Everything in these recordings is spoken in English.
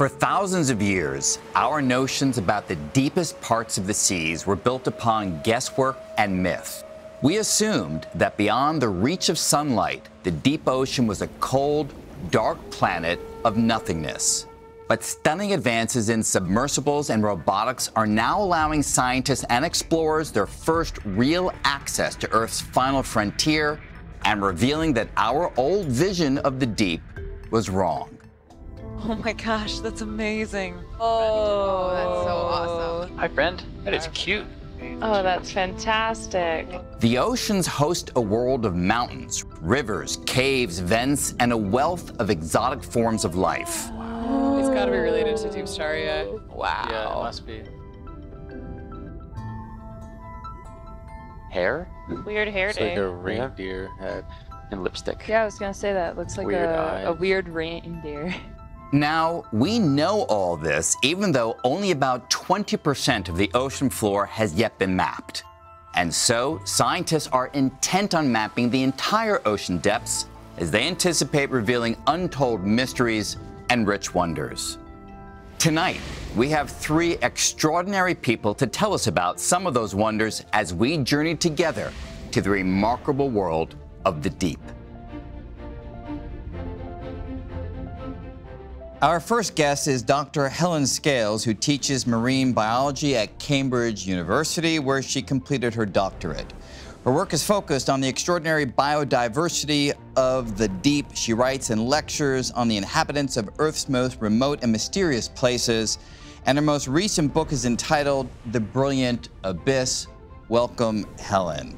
For thousands of years, our notions about the deepest parts of the seas were built upon guesswork and myth. We assumed that beyond the reach of sunlight, the deep ocean was a cold, dark planet of nothingness. But stunning advances in submersibles and robotics are now allowing scientists and explorers their first real access to Earth's final frontier and revealing that our old vision of the deep was wrong. Oh my gosh, that's amazing. Oh, that's so awesome. Hi, friend. That is cute. Oh, that's fantastic. The oceans host a world of mountains, rivers, caves, vents, and a wealth of exotic forms of life. It's got to be related to Deep Star, yeah. Wow. Yeah, it must be. Hair? Weird hair It's day. like a reindeer head and lipstick. Yeah, I was gonna say that. Looks like Weird a eyes. weird reindeer. Now, we know all this, even though only about 20% of the ocean floor has yet been mapped. And so, scientists are intent on mapping the entire ocean depths as they anticipate revealing untold mysteries and rich wonders. Tonight, we have three extraordinary people to tell us about some of those wonders as we journey together to the remarkable world of the deep. Our first guest is Dr. Helen Scales, who teaches marine biology at Cambridge University, where she completed her doctorate. Her work is focused on the extraordinary biodiversity of the deep. She writes and lectures on the inhabitants of Earth's most remote and mysterious places. And her most recent book is entitled The Brilliant Abyss. Welcome, Helen.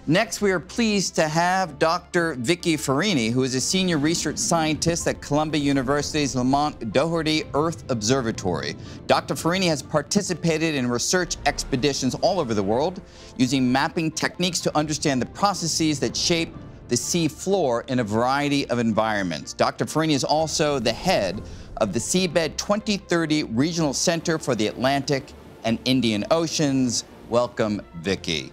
Next, we are pleased to have Dr. Vicki Ferrini, who is a senior research scientist at Columbia University's Lamont Doherty Earth Observatory. Dr. Ferrini has participated in research expeditions all over the world, using mapping techniques to understand the processes that shape the sea floor in a variety of environments. Dr. Ferrini is also the head of the Seabed 2030 Regional Center for the Atlantic and Indian Oceans. Welcome, Vicki.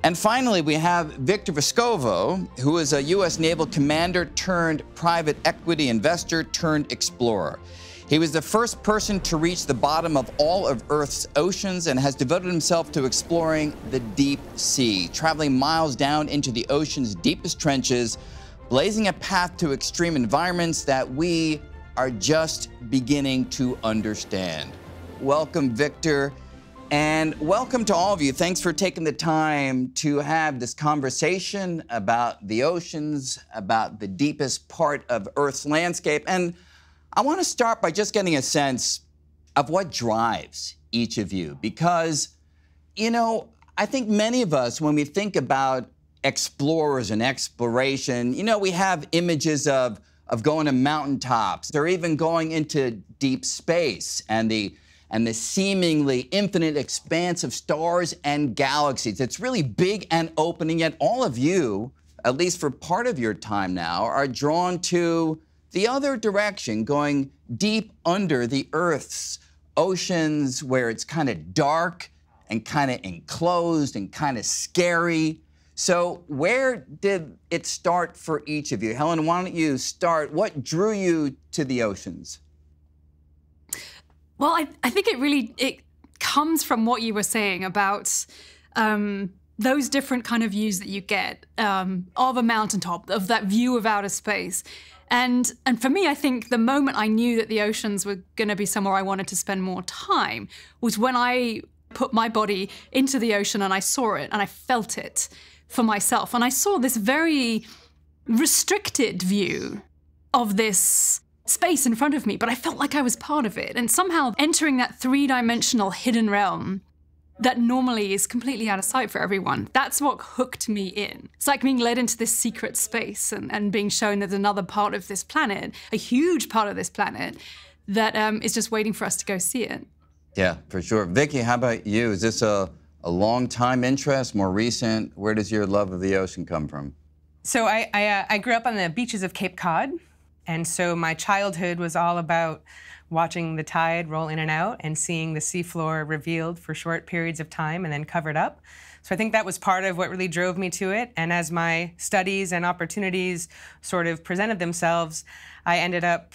And finally, we have Victor Vescovo, who is a U.S. Naval commander turned private equity investor turned explorer. He was the first person to reach the bottom of all of Earth's oceans and has devoted himself to exploring the deep sea, traveling miles down into the ocean's deepest trenches, blazing a path to extreme environments that we are just beginning to understand. Welcome, Victor. And welcome to all of you. Thanks for taking the time to have this conversation about the oceans, about the deepest part of Earth's landscape. And I want to start by just getting a sense of what drives each of you. Because, you know, I think many of us, when we think about explorers and exploration, you know, we have images of going to mountaintops or even going into deep space and the seemingly infinite expanse of stars and galaxies. It's really big and open, and yet all of you, at least for part of your time now, are drawn to the other direction, going deep under the Earth's oceans, where it's kind of dark and kind of enclosed and kind of scary. So where did it start for each of you? Helen, why don't you start? What drew you to the oceans? Well, I think it comes from what you were saying about those different kind of views that you get of a mountaintop, of that view of outer space. And for me, I think the moment I knew that the oceans were going to be somewhere I wanted to spend more time was when I put my body into the ocean and I saw it and I felt it for myself. And I saw this very restricted view of this space in front of me, but I felt like I was part of it. And somehow entering that three-dimensional hidden realm that normally is completely out of sight for everyone, that's what hooked me in. It's like being led into this secret space and being shown there's another part of this planet, a huge part of this planet, that is just waiting for us to go see it. Yeah, for sure. Vicki, how about you? Is this a long-time interest, more recent? Where does your love of the ocean come from? So I grew up on the beaches of Cape Cod. And so my childhood was all about watching the tide roll in and out and seeing the seafloor revealed for short periods of time and then covered up. So I think that was part of what really drove me to it. And as my studies and opportunities sort of presented themselves, I ended up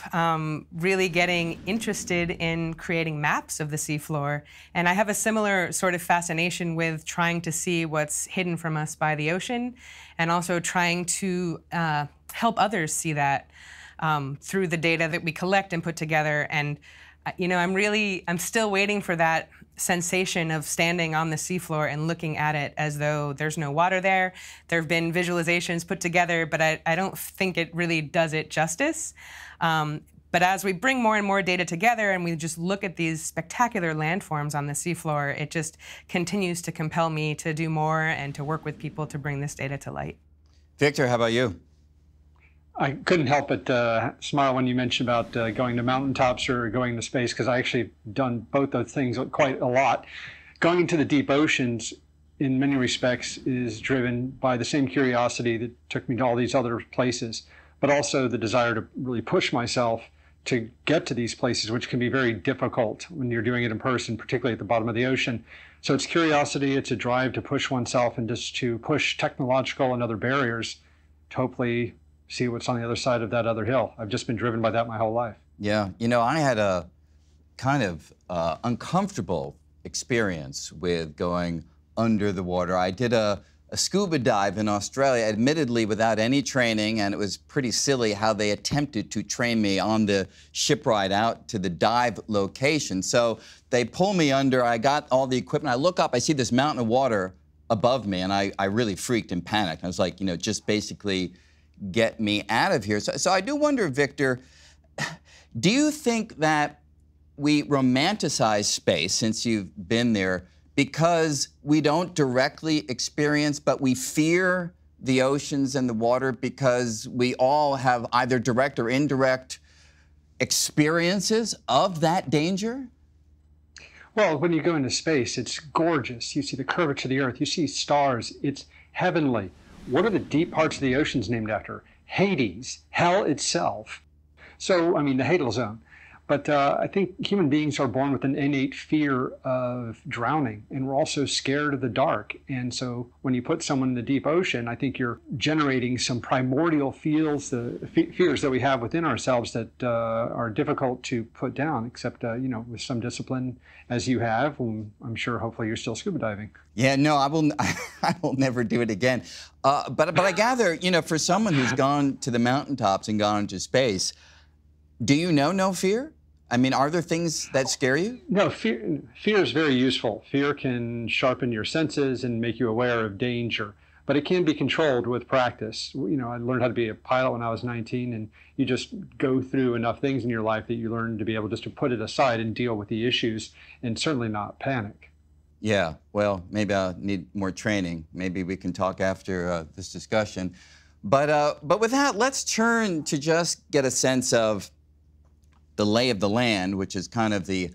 really getting interested in creating maps of the seafloor. And I have a similar sort of fascination with trying to see what's hidden from us by the ocean, and also trying to help others see that through the data that we collect and put together. And you know, I'm still waiting for that sensation of standing on the seafloor and looking at it as though there's no water there. There have been visualizations put together, but I don't think it really does it justice. But as we bring more and more data together and we just look at these spectacular landforms on the seafloor, it just continues to compel me to do more and to work with people to bring this data to light. Victor, how about you? I couldn't help but smile when you mentioned about going to mountaintops or going to space, because I actually done both those things quite a lot. Going into the deep oceans, in many respects, is driven by the same curiosity that took me to all these other places, but also the desire to really push myself to get to these places, which can be very difficult when you're doing it in person, particularly at the bottom of the ocean. So it's curiosity, it's a drive to push oneself and just to push technological and other barriers to hopefully see what's on the other side of that other hill. I've just been driven by that my whole life. Yeah, you know, I had a kind of uncomfortable experience with going under the water. I did a scuba dive in Australia, admittedly without any training, and it was pretty silly how they attempted to train me on the ship ride out to the dive location. So they pull me under, I got all the equipment, I look up, I see this mountain of water above me, and I really freaked and panicked. I was like, you know, just basically get me out of here. So I do wonder, Victor, do you think that we romanticize space, since you've been there, because we don't directly experience, but we fear the oceans and the water because we all have either direct or indirect experiences of that danger? Well, when you go into space, it's gorgeous. You see the curvature of the Earth. You see stars. It's heavenly. What are the deep parts of the oceans named after? Hades, hell itself. So, I mean, the Hadal Zone. But I think human beings are born with an innate fear of drowning, and we're also scared of the dark. And so when you put someone in the deep ocean, I think you're generating some primordial fears that we have within ourselves that are difficult to put down, except, you know, with some discipline, as you have. I'm sure hopefully you're still scuba diving. Yeah, no, I will never do it again. But I gather, you know, for someone who's gone to the mountaintops and gone into space, do you know no fear? I mean, are there things that scare you? No, fear is very useful. Fear can sharpen your senses and make you aware of danger, but it can be controlled with practice. You know, I learned how to be a pilot when I was 19, and you just go through enough things in your life that you learn to be able just to put it aside and deal with the issues, and certainly not panic. Yeah, well, maybe I'll need more training. Maybe we can talk after this discussion. But with that, let's turn to just get a sense of the lay of the land, which is kind of the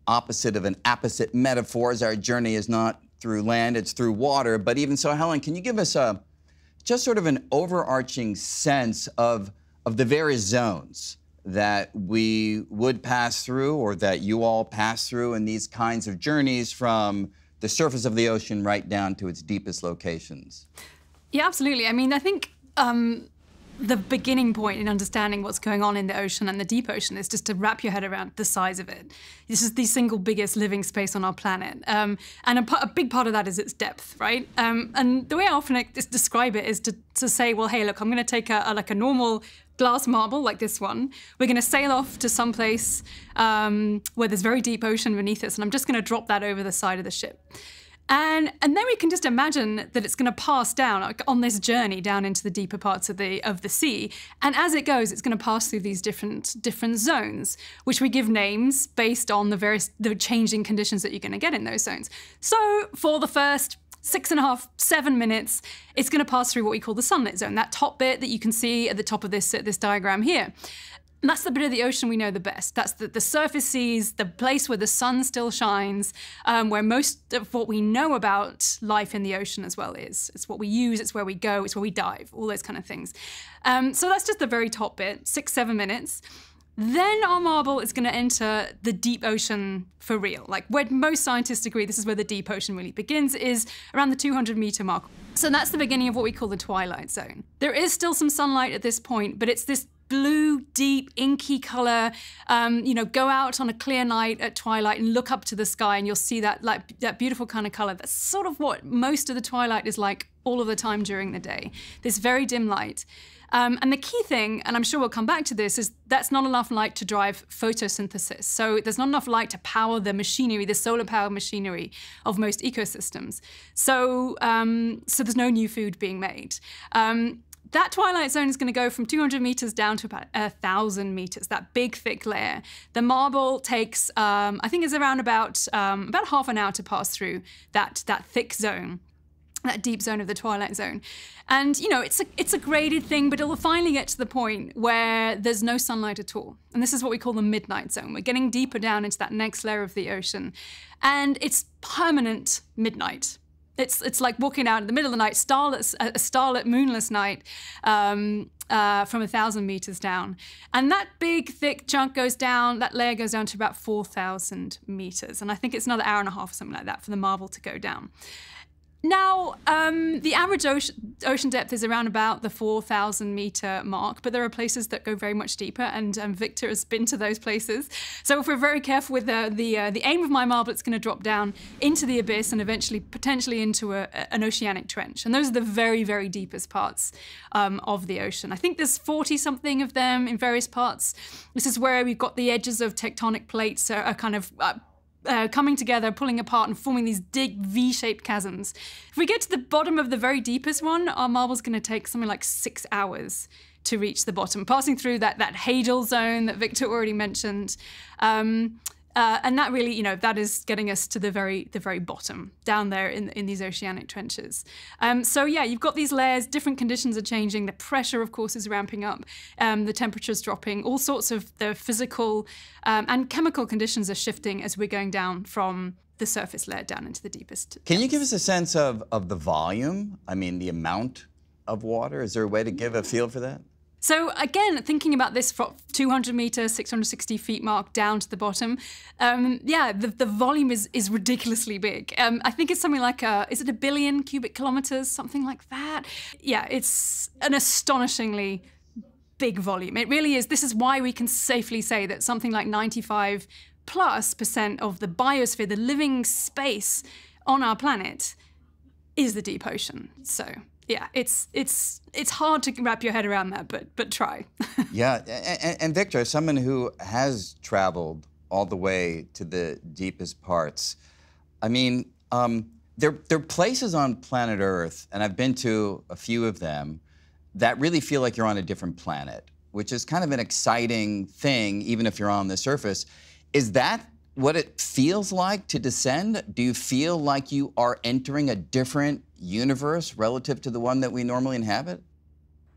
opposite of an apposite metaphor, as our journey is not through land, it's through water. But even so, Helen, can you give us just sort of an overarching sense of the various zones that we would pass through, or that you all pass through in these kinds of journeys from the surface of the ocean right down to its deepest locations? Yeah, absolutely. I mean, I think the beginning point in understanding what's going on in the ocean and the deep ocean is just to wrap your head around the size of it. This is the single biggest living space on our planet. And a big part of that is its depth, right? And the way I often describe it is to say, well, hey, look, I'm going to take a normal glass marble like this one. We're going to sail off to some place where there's very deep ocean beneath us, and I'm just going to drop that over the side of the ship. And then we can just imagine that it's going to pass down on this journey down into the deeper parts of the sea. And as it goes, it's going to pass through these different zones, which we give names based on the changing conditions that you're going to get in those zones. So for the first 6.5, 7 minutes, it's going to pass through what we call the sunlit zone, that top bit that you can see at the top of this diagram here. And that's the bit of the ocean we know the best. That's the surface seas, the place where the sun still shines, where most of what we know about life in the ocean as well is. It's what we use, it's where we go, it's where we dive, all those kind of things. So that's just the very top bit, 6, 7 minutes. then our marble is going to enter the deep ocean for real. Like where most scientists agree this is where the deep ocean really begins, is around the 200-meter mark. So that's the beginning of what we call the twilight zone. There is still some sunlight at this point, but it's this blue, deep, inky color. Go out on a clear night at twilight and look up to the sky and you'll see that beautiful kind of color. That's sort of what most of the twilight is like all of the time during the day. This very dim light. And the key thing, and I'm sure we'll come back to this, is that's not enough light to drive photosynthesis. So there's not enough light to power the machinery, the solar powered machinery of most ecosystems. So there's no new food being made. That twilight zone is going to go from 200 meters down to about 1,000 meters, that big, thick layer. The marble takes, I think it's around about half an hour to pass through that thick zone, that deep zone of the twilight zone. And, it's a graded thing, but it'll finally get to the point where there's no sunlight at all. And this is what we call the midnight zone. We're getting deeper down into that next layer of the ocean. And it's permanent midnight. It's like walking out in the middle of the night, a starlit, moonless night from 1,000 meters down. And that big, thick chunk goes down, that layer goes down to about 4,000 meters. And I think it's another hour and a half or something like that for the marble to go down. Now, the average ocean depth is around about the 4,000 meter mark, but there are places that go very much deeper, and Victor has been to those places. So if we're very careful with the aim of my marble, it's going to drop down into the abyss and eventually potentially into an oceanic trench. And those are the very, very deepest parts of the ocean. I think there's 40-something of them in various parts. This is where we've got the edges of tectonic plates are kind of coming together, pulling apart and forming these big V-shaped chasms. If we get to the bottom of the very deepest one, our marble's going to take something like 6 hours to reach the bottom, passing through that Hadal zone that Victor already mentioned. And that really, that is getting us to the very bottom, down there in these oceanic trenches. So yeah, you've got these layers, different conditions are changing, the pressure, of course, is ramping up, the temperature's dropping, all sorts of the physical and chemical conditions are shifting as we're going down from the surface layer down into the deepest depths. Can you give us a sense of the volume? I mean, the amount of water? Is there a way to give a feel for that? So again, thinking about this from 200 meters, 660 feet mark down to the bottom, the volume is ridiculously big. I think it's something like, is it 1 billion cubic kilometers, something like that? Yeah, it's an astonishingly big volume. It really is. This is why we can safely say that something like 95+% of the biosphere, the living space on our planet, is the deep ocean. So yeah, it's hard to wrap your head around that, but try. Yeah, and Victor, as someone who has traveled all the way to the deepest parts, I mean, there are places on planet Earth, and I've been to a few of them, that really feel like you're on a different planet, which is kind of an exciting thing, even if you're on the surface. Is that what it feels like to descend? Do you feel like you are entering a different universe relative to the one that we normally inhabit?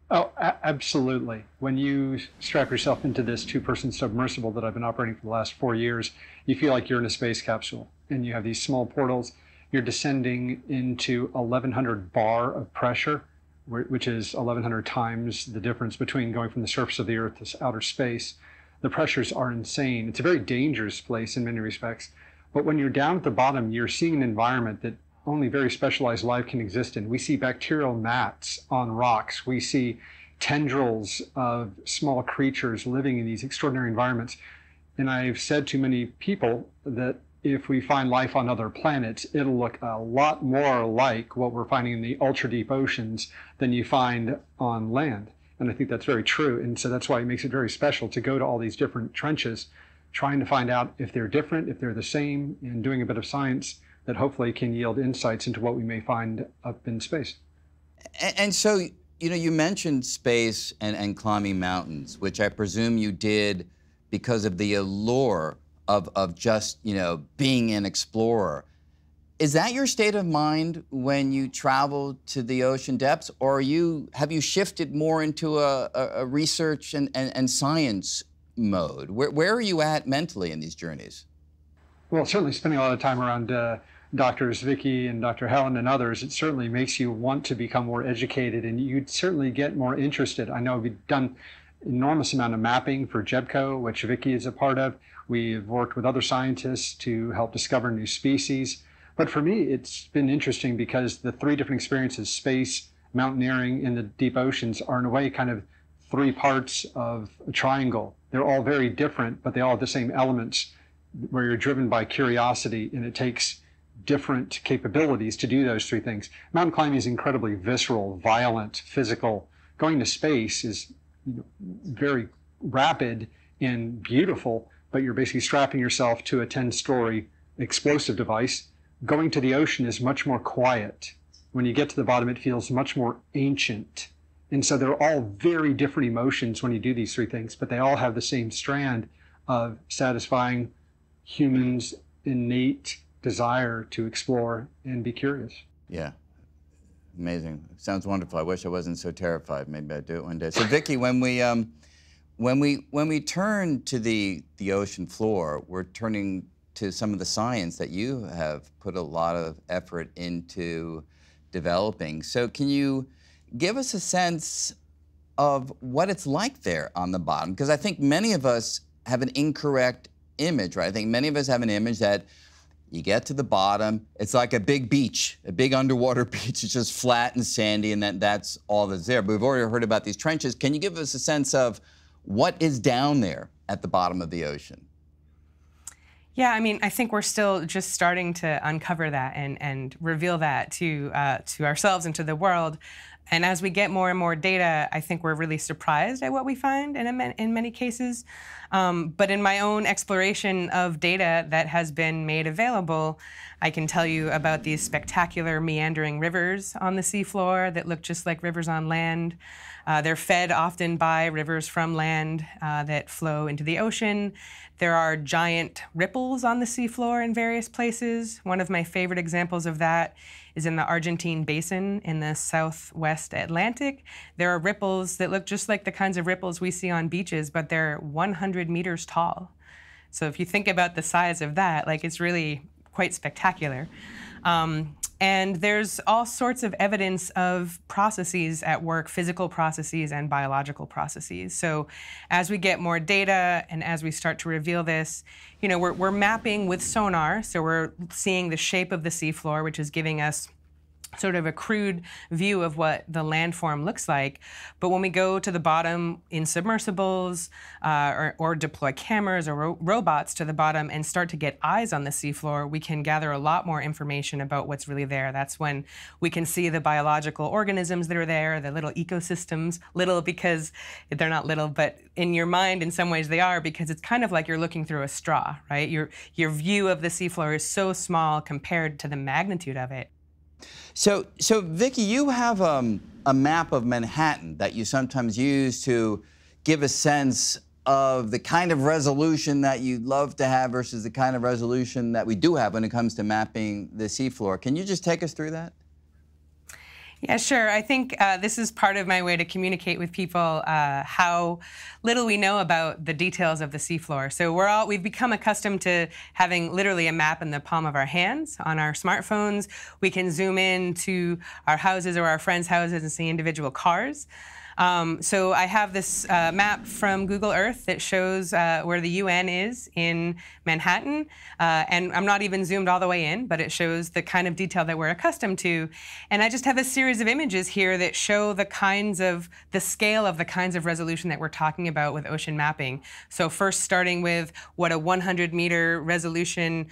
Oh, absolutely. When you strap yourself into this two-person submersible that I've been operating for the last 4 years, you feel like you're in a space capsule, and you have these small portals. You're descending into 1,100 bar of pressure, which is 1,100 times the difference between going from the surface of the Earth to outer space. The pressures are insane. It's a very dangerous place in many respects. But when you're down at the bottom, you're seeing an environment that only very specialized life can exist in. We see bacterial mats on rocks. We see tendrils of small creatures living in these extraordinary environments. And I've said to many people that if we find life on other planets, it'll look a lot more like what we're finding in the ultra-deep oceans than you find on land. And I think that's very true. And so that's why it makes it very special to go to all these different trenches, trying to find out if they're different, if they're the same, and doing a bit of science that hopefully can yield insights into what we may find up in space. And so, you mentioned space and climbing mountains, which I presume you did because of the allure of just, being an explorer. Is that your state of mind when you travel to the ocean depths, or have you shifted more into a research and science mode? Where are you at mentally in these journeys? Well, certainly spending a lot of time around Doctors Vicki and Dr. Helen and others, it certainly makes you want to become more educated, and you'd certainly get more interested. I know we've done enormous amount of mapping for JEBCO, which Vicki is a part of. We've worked with other scientists to help discover new species. But for me, it's been interesting because the three different experiences, space, mountaineering, and the deep oceans, are in a way kind of three parts of a triangle. They're all very different, but they all have the same elements where you're driven by curiosity, and it takes different capabilities to do those three things. Mountain climbing is incredibly visceral, violent, physical. Going to space is very rapid and beautiful, but you're basically strapping yourself to a 10-story explosive device. Going to the ocean is much more quiet. When you get to the bottom, it feels much more ancient. And so they're all very different emotions when you do these three things, but they all have the same strand of satisfying humans' innate desire to explore and be curious. Yeah, amazing. Sounds wonderful. I wish I wasn't so terrified. Maybe I'd do it one day. So Vicki, when we turn to the ocean floor, we're turning to some of the science that you have put a lot of effort into developing. So can you give us a sense of what it's like there on the bottom? Because I think many of us have an incorrect image, right? I think many of us have an image that you get to the bottom, it's like a big beach, a big underwater beach. It's just flat and sandy, and that's all that's there. But we've already heard about these trenches. Can you give us a sense of what is down there at the bottom of the ocean? Yeah, I mean, I think we're still just starting to uncover that and reveal that to ourselves and to the world. And as we get more and more data, I think we're really surprised at what we find in many cases. But in my own exploration of data that has been made available, I can tell you about these spectacular meandering rivers on the seafloor that look just like rivers on land. They're fed often by rivers from land that flow into the ocean. There are giant ripples on the seafloor in various places. One of my favorite examples of that is in the Argentine Basin in the southwest Atlantic. There are ripples that look just like the kinds of ripples we see on beaches, but they're 100 meters tall. So if you think about the size of that, like, it's really quite spectacular. And there's all sorts of evidence of processes at work, physical processes and biological processes. So as we get more data and as we start to reveal this, we're mapping with sonar. So we're seeing the shape of the seafloor, which is giving us sort of a crude view of what the landform looks like. But when we go to the bottom in submersibles or deploy cameras or robots to the bottom and start to get eyes on the seafloor, we can gather a lot more information about what's really there. That's when we can see the biological organisms that are there, the little ecosystems, little because they're not little, but in your mind, in some ways they are, because it's kind of like you're looking through a straw, right? Your view of the seafloor is so small compared to the magnitude of it. So Vicki, you have a map of Manhattan that you sometimes use to give a sense of the kind of resolution that you'd love to have versus the kind of resolution that we do have when it comes to mapping the seafloor. Can you just take us through that? Yeah, sure. I think this is part of my way to communicate with people how little we know about the details of the seafloor. So we've become accustomed to having literally a map in the palm of our hands on our smartphones. We can zoom in to our houses or our friends' houses and see individual cars. So I have this map from Google Earth that shows where the UN is in Manhattan. And I'm not even zoomed all the way in, but it shows the kind of detail that we're accustomed to. And I just have a series of images here that show the scale of the kinds of resolution that we're talking about with ocean mapping. So first starting with what a 100-meter resolution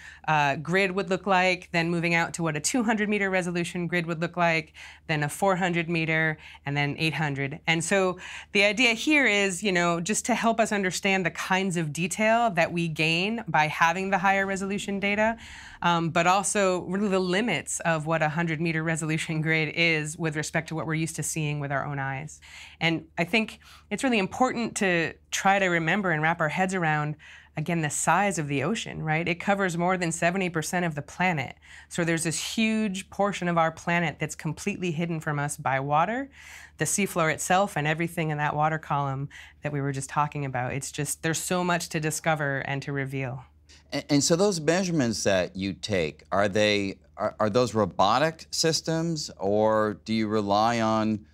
grid would look like, then moving out to what a 200-meter resolution grid would look like, then a 400-meter, and then 800. And so the idea here is, just to help us understand the kinds of detail that we gain by having the higher resolution data, but also really the limits of what a 100-meter resolution grid is with respect to what we're used to seeing with our own eyes. And I think it's really important to try to remember and wrap our heads around, again, the size of the ocean, right? It covers more than 70% of the planet. So there's this huge portion of our planet that's completely hidden from us by water, the seafloor itself, and everything in that water column that we were just talking about. It's just, there's so much to discover and to reveal. And so those measurements that you take, are those robotic systems, or do you rely on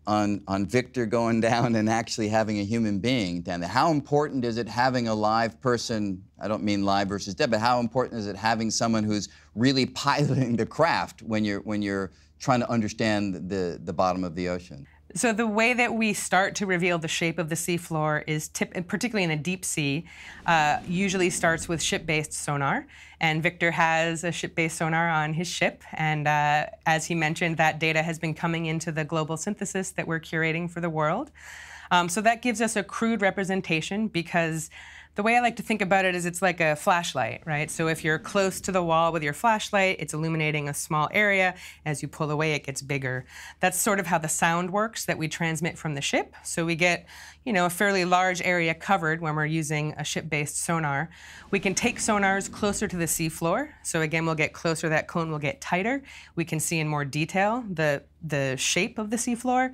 on Victor going down and actually having a human being down there. How important is it having a live person? I don't mean live versus dead, but how important is it having someone who's really piloting the craft when you're trying to understand the bottom of the ocean? So the way that we start to reveal the shape of the seafloor is, particularly in the deep sea, usually starts with ship-based sonar. And Victor has a ship-based sonar on his ship. And as he mentioned, that data has been coming into the global synthesis that we're curating for the world. So that gives us a crude representation, because the way I like to think about it is it's like a flashlight, right? So if you're close to the wall with your flashlight, it's illuminating a small area. As you pull away, it gets bigger. That's sort of how the sound works that we transmit from the ship. So we get, a fairly large area covered when we're using a ship-based sonar. We can take sonars closer to the seafloor. So again, we'll get closer, that cone will get tighter. We can see in more detail the shape of the seafloor.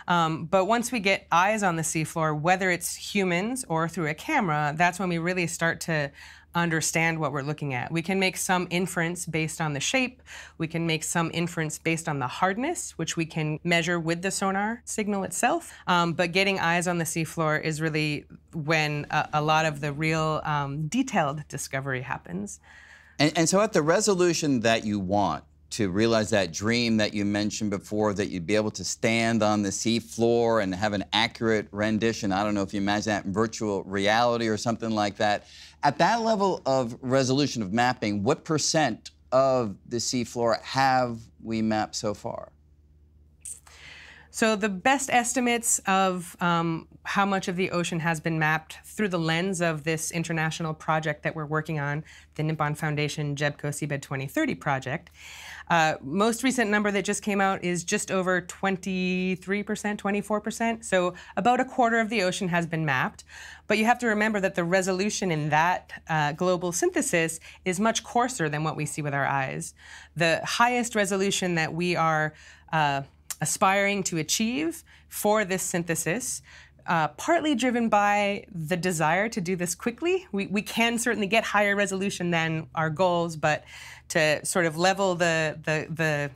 But once we get eyes on the seafloor, whether it's humans or through a camera, that's when we really start to understand what we're looking at. We can make some inference based on the shape. We can make some inference based on the hardness, which we can measure with the sonar signal itself. But getting eyes on the seafloor is really when a lot of the real detailed discovery happens. And so at the resolution that you want, to realize that dream that you mentioned before, that you'd be able to stand on the seafloor and have an accurate rendition. I don't know if you imagine that in virtual reality or something like that. At that level of resolution of mapping, what % of the seafloor have we mapped so far? So the best estimates of how much of the ocean has been mapped through the lens of this international project that we're working on, the Nippon Foundation JEBCO Seabed 2030 project. Most recent number that just came out is just over 23%, 24%. So about a quarter of the ocean has been mapped. But you have to remember that the resolution in that global synthesis is much coarser than what we see with our eyes. The highest resolution that we are aspiring to achieve for this synthesis, partly driven by the desire to do this quickly. We can certainly get higher resolution than our goals, but to sort of level the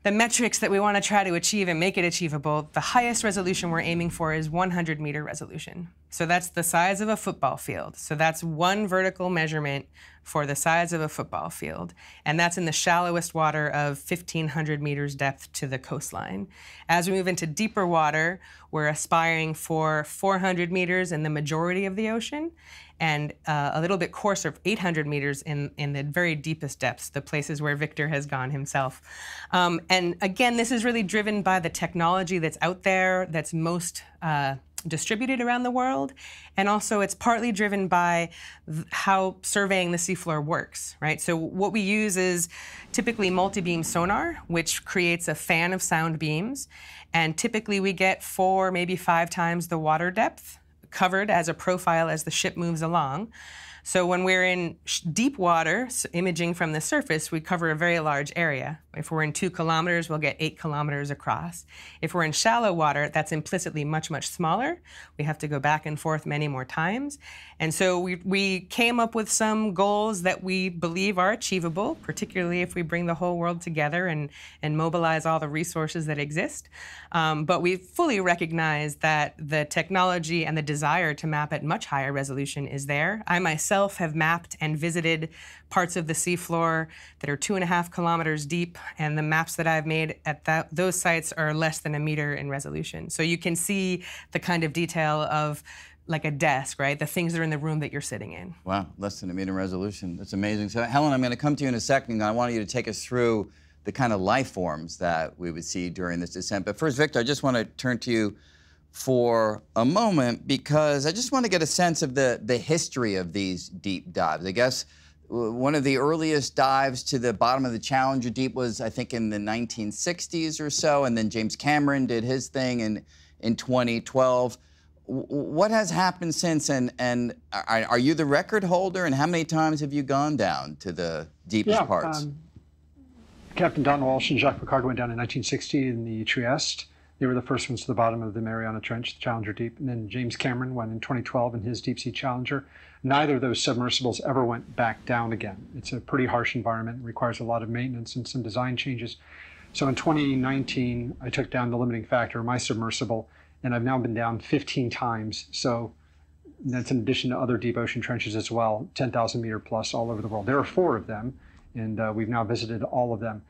metrics that we want to try to achieve and make it achievable, the highest resolution we're aiming for is 100-meter resolution. So that's the size of a football field. So that's one vertical measurement for the size of a football field. And that's in the shallowest water of 1,500 meters depth to the coastline. As we move into deeper water, we're aspiring for 400 meters in the majority of the ocean, and a little bit coarser, 800 meters in the very deepest depths, the places where Victor has gone himself. And again, this is really driven by the technology that's out there, that's most distributed around the world. And also it's partly driven by how surveying the seafloor works, right? So what we use is typically multi-beam sonar, which creates a fan of sound beams. And typically we get 4, maybe 5 times the water depth covered as a profile as the ship moves along. So when we're in deep water, imaging from the surface, we cover a very large area. If we're in 2 kilometers, we'll get 8 kilometers across. If we're in shallow water, that's implicitly much, much smaller. We have to go back and forth many more times. And so we came up with some goals that we believe are achievable, particularly if we bring the whole world together and mobilize all the resources that exist. But we fully recognize that the technology and the desire to map at much higher resolution is there. I myself have mapped and visited parts of the seafloor that are 2.5 kilometers deep, and the maps that I've made at those sites are less than 1 meter in resolution. So you can see the kind of detail of like a desk, right? The things that are in the room that you're sitting in. Wow, less than 1 meter resolution. That's amazing. So Helen, I'm going to come to you in a second, and I want you to take us through the kind of life forms that we would see during this descent. But first, Victor, I just want to turn to you for a moment, because I just want to get a sense of the history of these deep dives. I guess one of the earliest dives to the bottom of the Challenger Deep was, I think, in the 1960s or so, and then James Cameron did his thing in 2012. What has happened since, and are you the record holder, and how many times have you gone down to the deepest parts? Captain Don Walsh and Jacques Piccard went down in 1960 in the Trieste. They were the first ones to the bottom of the Mariana Trench, the Challenger Deep. And then James Cameron went in 2012 in his deep sea Challenger. Neither of those submersibles ever went back down again. It's a pretty harsh environment. It requires a lot of maintenance and some design changes. So in 2019, I took down the limiting factor of my submersible, and I've now been down 15 times. So that's in addition to other deep ocean trenches as well, 10,000 meter plus all over the world. There are 4 of them, and we've now visited all of them.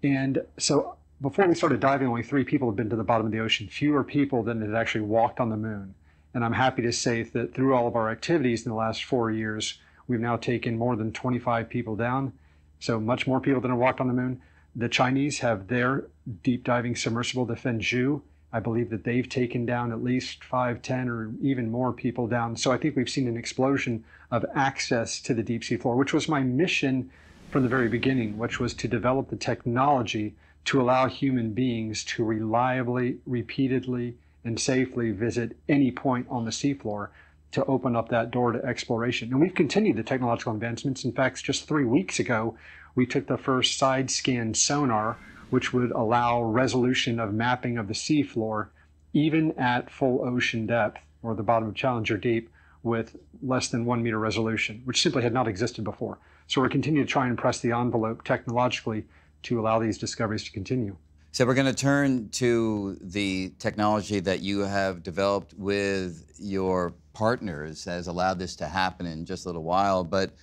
And so before we started diving, only 3 people had been to the bottom of the ocean, fewer people than had actually walked on the moon. And I'm happy to say that through all of our activities in the last 4 years, we've now taken more than 25 people down, so much more people than have walked on the moon. The Chinese have their deep diving submersible, the Fenzhou. I believe that they've taken down at least 5, 10, or even more people down. So I think we've seen an explosion of access to the deep sea floor, which was my mission from the very beginning, which was to develop the technology to allow human beings to reliably, repeatedly, and safely visit any point on the seafloor, to open up that door to exploration. And we've continued the technological advancements. In fact, just 3 weeks ago, we took the first side scan sonar, which would allow resolution of mapping of the seafloor, even at full ocean depth, or the bottom of Challenger Deep, with less than 1 meter resolution, which simply had not existed before. So we're continuing to try and press the envelope technologically to allow these discoveries to continue. So we're going to turn to the technology that you have developed with your partners that has allowed this to happen in just a little while. But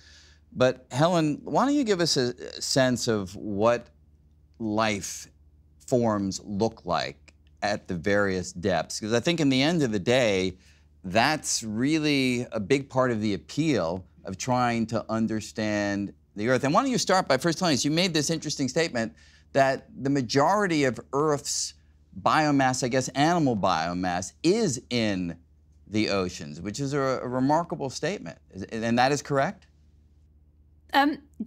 Helen, why don't you give us a sense of what life forms look like at the various depths? Because I think in the end of the day, that's really a big part of the appeal of trying to understand the Earth. And why don't you start by first telling us, you made this interesting statement that the majority of Earth's biomass, I guess animal biomass, is in the oceans, which is a remarkable statement. And that is correct?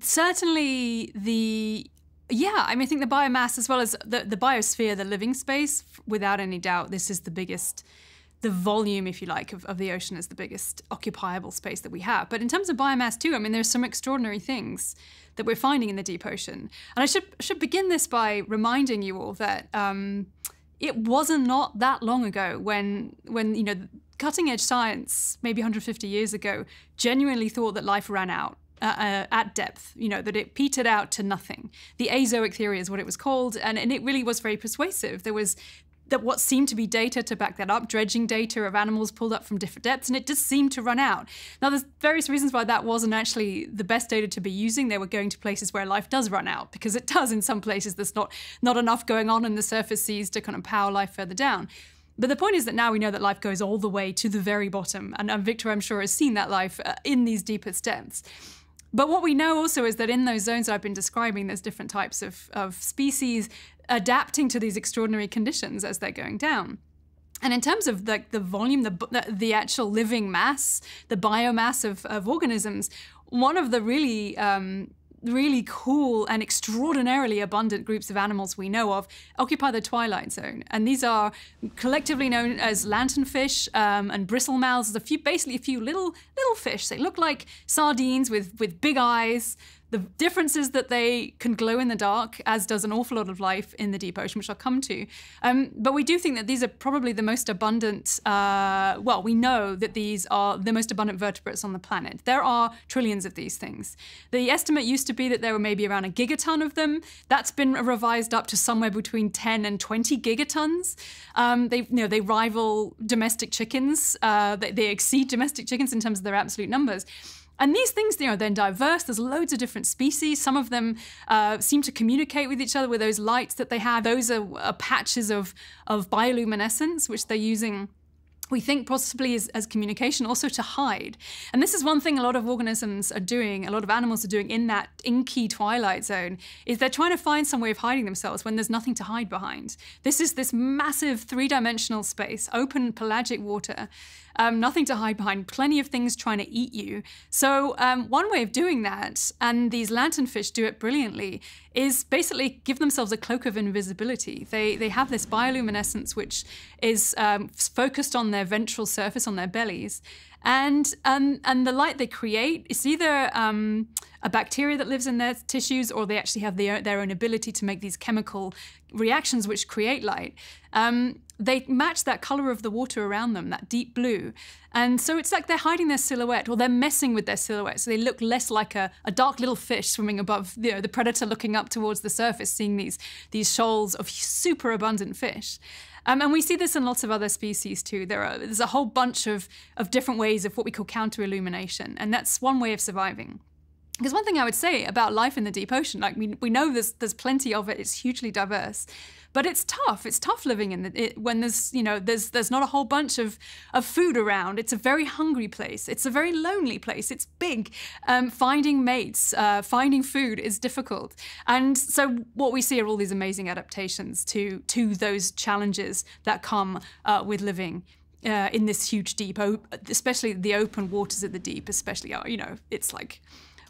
Certainly I mean, I think the biomass as well as the biosphere, the living space, without any doubt, this is the biggest, the volume, if you like, of the ocean is the biggest occupiable space that we have. But in terms of biomass too, I mean, there's some extraordinary things that we're finding in the deep ocean. And I should begin this by reminding you all that it wasn't not that long ago when you know, cutting edge science, maybe 150 years ago, genuinely thought that life ran out. At depth, you know, that it petered out to nothing. The azoic theory is what it was called, and it really was very persuasive. There was what seemed to be data to back that up, dredging data of animals pulled up from different depths, and it just seemed to run out. Now, there's various reasons why that wasn't actually the best data to be using. They were going to places where life does run out, because it does in some places. There's not enough going on in the surface seas to kind of power life further down. But the point is that now we know that life goes all the way to the very bottom, and Victor, I'm sure, has seen that life in these deepest depths. But what we know also is that in those zones I've been describing, there's different types of species adapting to these extraordinary conditions as they're going down. And in terms of the volume, the actual living mass, the biomass of organisms, one of the really cool and extraordinarily abundant groups of animals we know of occupy the twilight zone. And these are collectively known as lanternfish and bristlemouths. Basically a few little fish. They look like sardines with big eyes. The difference is that they can glow in the dark, as does an awful lot of life in the deep ocean, which I'll come to. But we do think that these are probably the most abundant, well, we know that these are the most abundant vertebrates on the planet. There are trillions of these things. The estimate used to be that there were maybe around a gigaton of them. That's been revised up to somewhere between 10 and 20 gigatons. They rival domestic chickens. They exceed domestic chickens in terms of their absolute numbers. And these things, you know, they're diverse. There's loads of different species. Some of them seem to communicate with each other with those lights that they have. Those are patches of bioluminescence, which they're using, we think, possibly as communication, also to hide. And this is one thing a lot of organisms are doing, a lot of animals are doing in that inky twilight zone, is they're trying to find some way of hiding themselves when there's nothing to hide behind. This is this massive three-dimensional space, open pelagic water, nothing to hide behind, plenty of things trying to eat you. So one way of doing that, and these lanternfish do it brilliantly, is basically give themselves a cloak of invisibility. They have this bioluminescence which is focused on their ventral surface, on their bellies, And the light they create is either a bacteria that lives in their tissues, or they actually have their own ability to make these chemical reactions which create light. They match that color of the water around them, that deep blue. And so it's like they're hiding their silhouette, or they're messing with their silhouette, so they look less like a dark little fish swimming above, the predator looking up towards the surface, seeing these shoals of super abundant fish. And we see this in lots of other species too. There's a whole bunch of different ways of what we call counter-illumination, and that's one way of surviving. Because one thing I would say about life in the deep ocean, like we know there's plenty of it, it's hugely diverse, but it's tough. It's tough living when there's not a whole bunch of food around. It's a very hungry place. It's a very lonely place. It's big. Finding mates, finding food is difficult. And so what we see are all these amazing adaptations to those challenges that come with living in this huge deep, especially the open waters of the deep, especially, it's like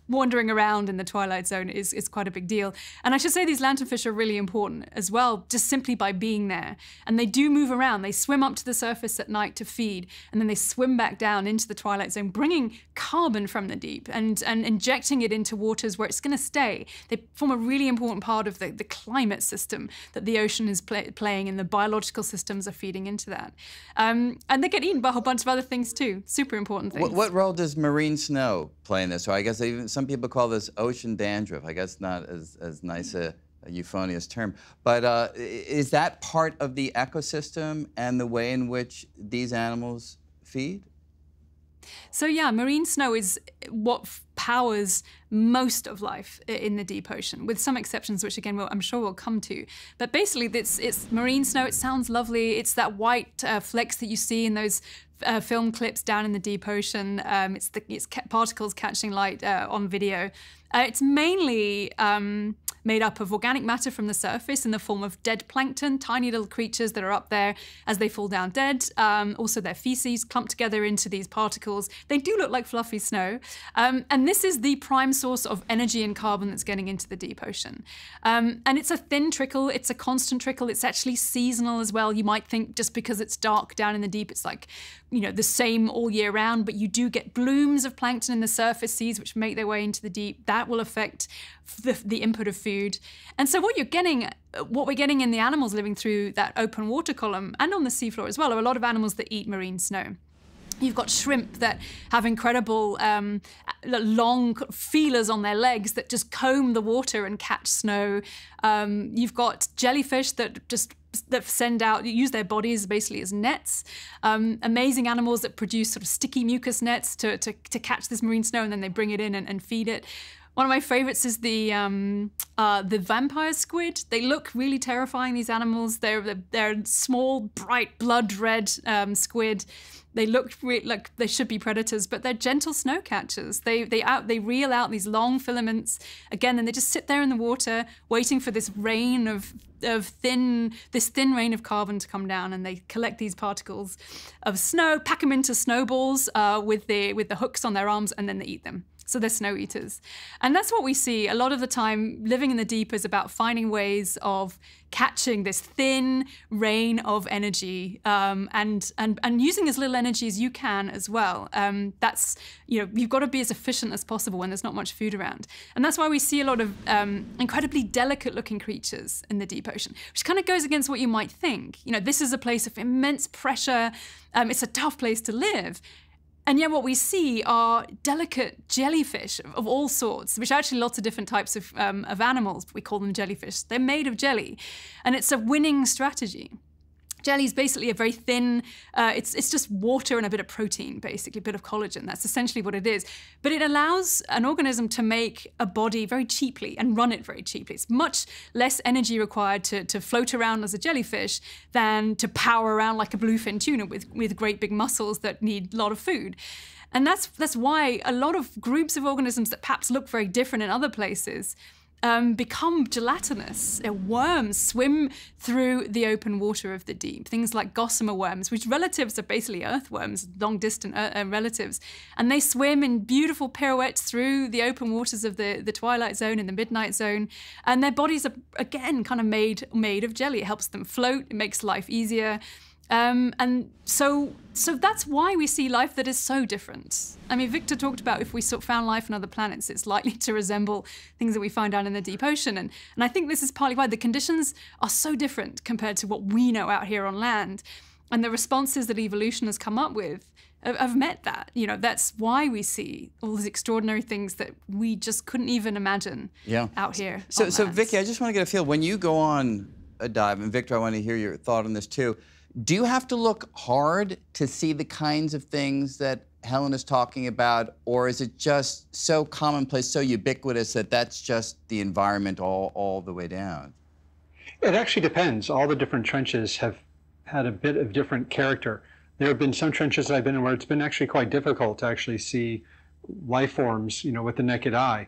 wandering around in the twilight zone is quite a big deal. And I should say these lanternfish are really important as well, just simply by being there. And they do move around. They swim up to the surface at night to feed, and then they swim back down into the twilight zone, bringing carbon from the deep and injecting it into waters where it's going to stay. They form a really important part of the climate system that the ocean is playing, and the biological systems are feeding into that. And they get eaten by a whole bunch of other things too, super important things. What role does marine snow play in this? Or I guess even some people call this ocean dandruff. I guess not as nice a euphonious term. But is that part of the ecosystem and the way in which these animals feed? So yeah, marine snow is what powers most of life in the deep ocean, with some exceptions, which again I'm sure we'll come to. But basically, it's marine snow. It sounds lovely. It's that white flecks that you see in those film clips down in the deep ocean. It's particles catching light on video. It's mainly made up of organic matter from the surface in the form of dead plankton, tiny little creatures that are up there as they fall down dead. Also their feces clumped together into these particles. They do look like fluffy snow. And this is the prime source of energy and carbon that's getting into the deep ocean. And it's a thin trickle, it's a constant trickle, it's actually seasonal as well. You might think just because it's dark down in the deep, it's like, the same all year round, but you do get blooms of plankton in the surface seas which make their way into the deep. That will affect the input of food. And so what we're getting in the animals living through that open water column and on the seafloor as well are a lot of animals that eat marine snow. You've got shrimp that have incredible long feelers on their legs that just comb the water and catch snow. You've got jellyfish that use their bodies basically as nets. Amazing animals that produce sort of sticky mucus nets to catch this marine snow, and then they bring it in and feed it. One of my favorites is the vampire squid. They look really terrifying, these animals. They're small, bright, blood red squid. They look like they should be predators, but they're gentle snow catchers. They reel out these long filaments again, and they just sit there in the water, waiting for this rain of thin rain of carbon to come down, and they collect these particles of snow, pack them into snowballs with the hooks on their arms, and then they eat them. So they're snow eaters. And that's what we see a lot of the time. Living in the deep is about finding ways of catching this thin rain of energy and using as little energy as you can as well. That's, you've got to be as efficient as possible when there's not much food around. And that's why we see a lot of incredibly delicate looking creatures in the deep ocean, which kind of goes against what you might think. This is a place of immense pressure. It's a tough place to live. And yet what we see are delicate jellyfish of all sorts, which are actually lots of different types of animals. We call them jellyfish. They're made of jelly. And it's a winning strategy. Jelly is basically a very thin, it's just water and a bit of protein, basically, a bit of collagen. That's essentially what it is. But it allows an organism to make a body very cheaply and run it very cheaply. It's much less energy required to float around as a jellyfish than to power around like a bluefin tuna with great big muscles that need a lot of food. And that's why a lot of groups of organisms that perhaps look very different in other places become gelatinous. Worms swim through the open water of the deep. Things like gossamer worms, which relatives are basically earthworms, long-distant relatives. And they swim in beautiful pirouettes through the open waters of the twilight zone and the midnight zone. And their bodies are, again, kind of made of jelly. It helps them float. It makes life easier. And so that's why we see life that is so different. I mean, Victor talked about if we found life on other planets, it's likely to resemble things that we find down in the deep ocean. And I think this is partly why the conditions are so different compared to what we know out here on land. And the responses that evolution has come up with have met that. You know, that's why we see all these extraordinary things that we just couldn't even imagine out here. So Vicki, I just want to get a feel, when you go on a dive, and Victor, I want to hear your thought on this too, do you have to look hard to see the kinds of things that Helen is talking about, or is it just so commonplace, so ubiquitous that that's just the environment all the way down? It actually depends. All the different trenches have had a bit of different character. There have been some trenches that I've been in where it's been actually quite difficult to actually see life forms, you know, with the naked eye.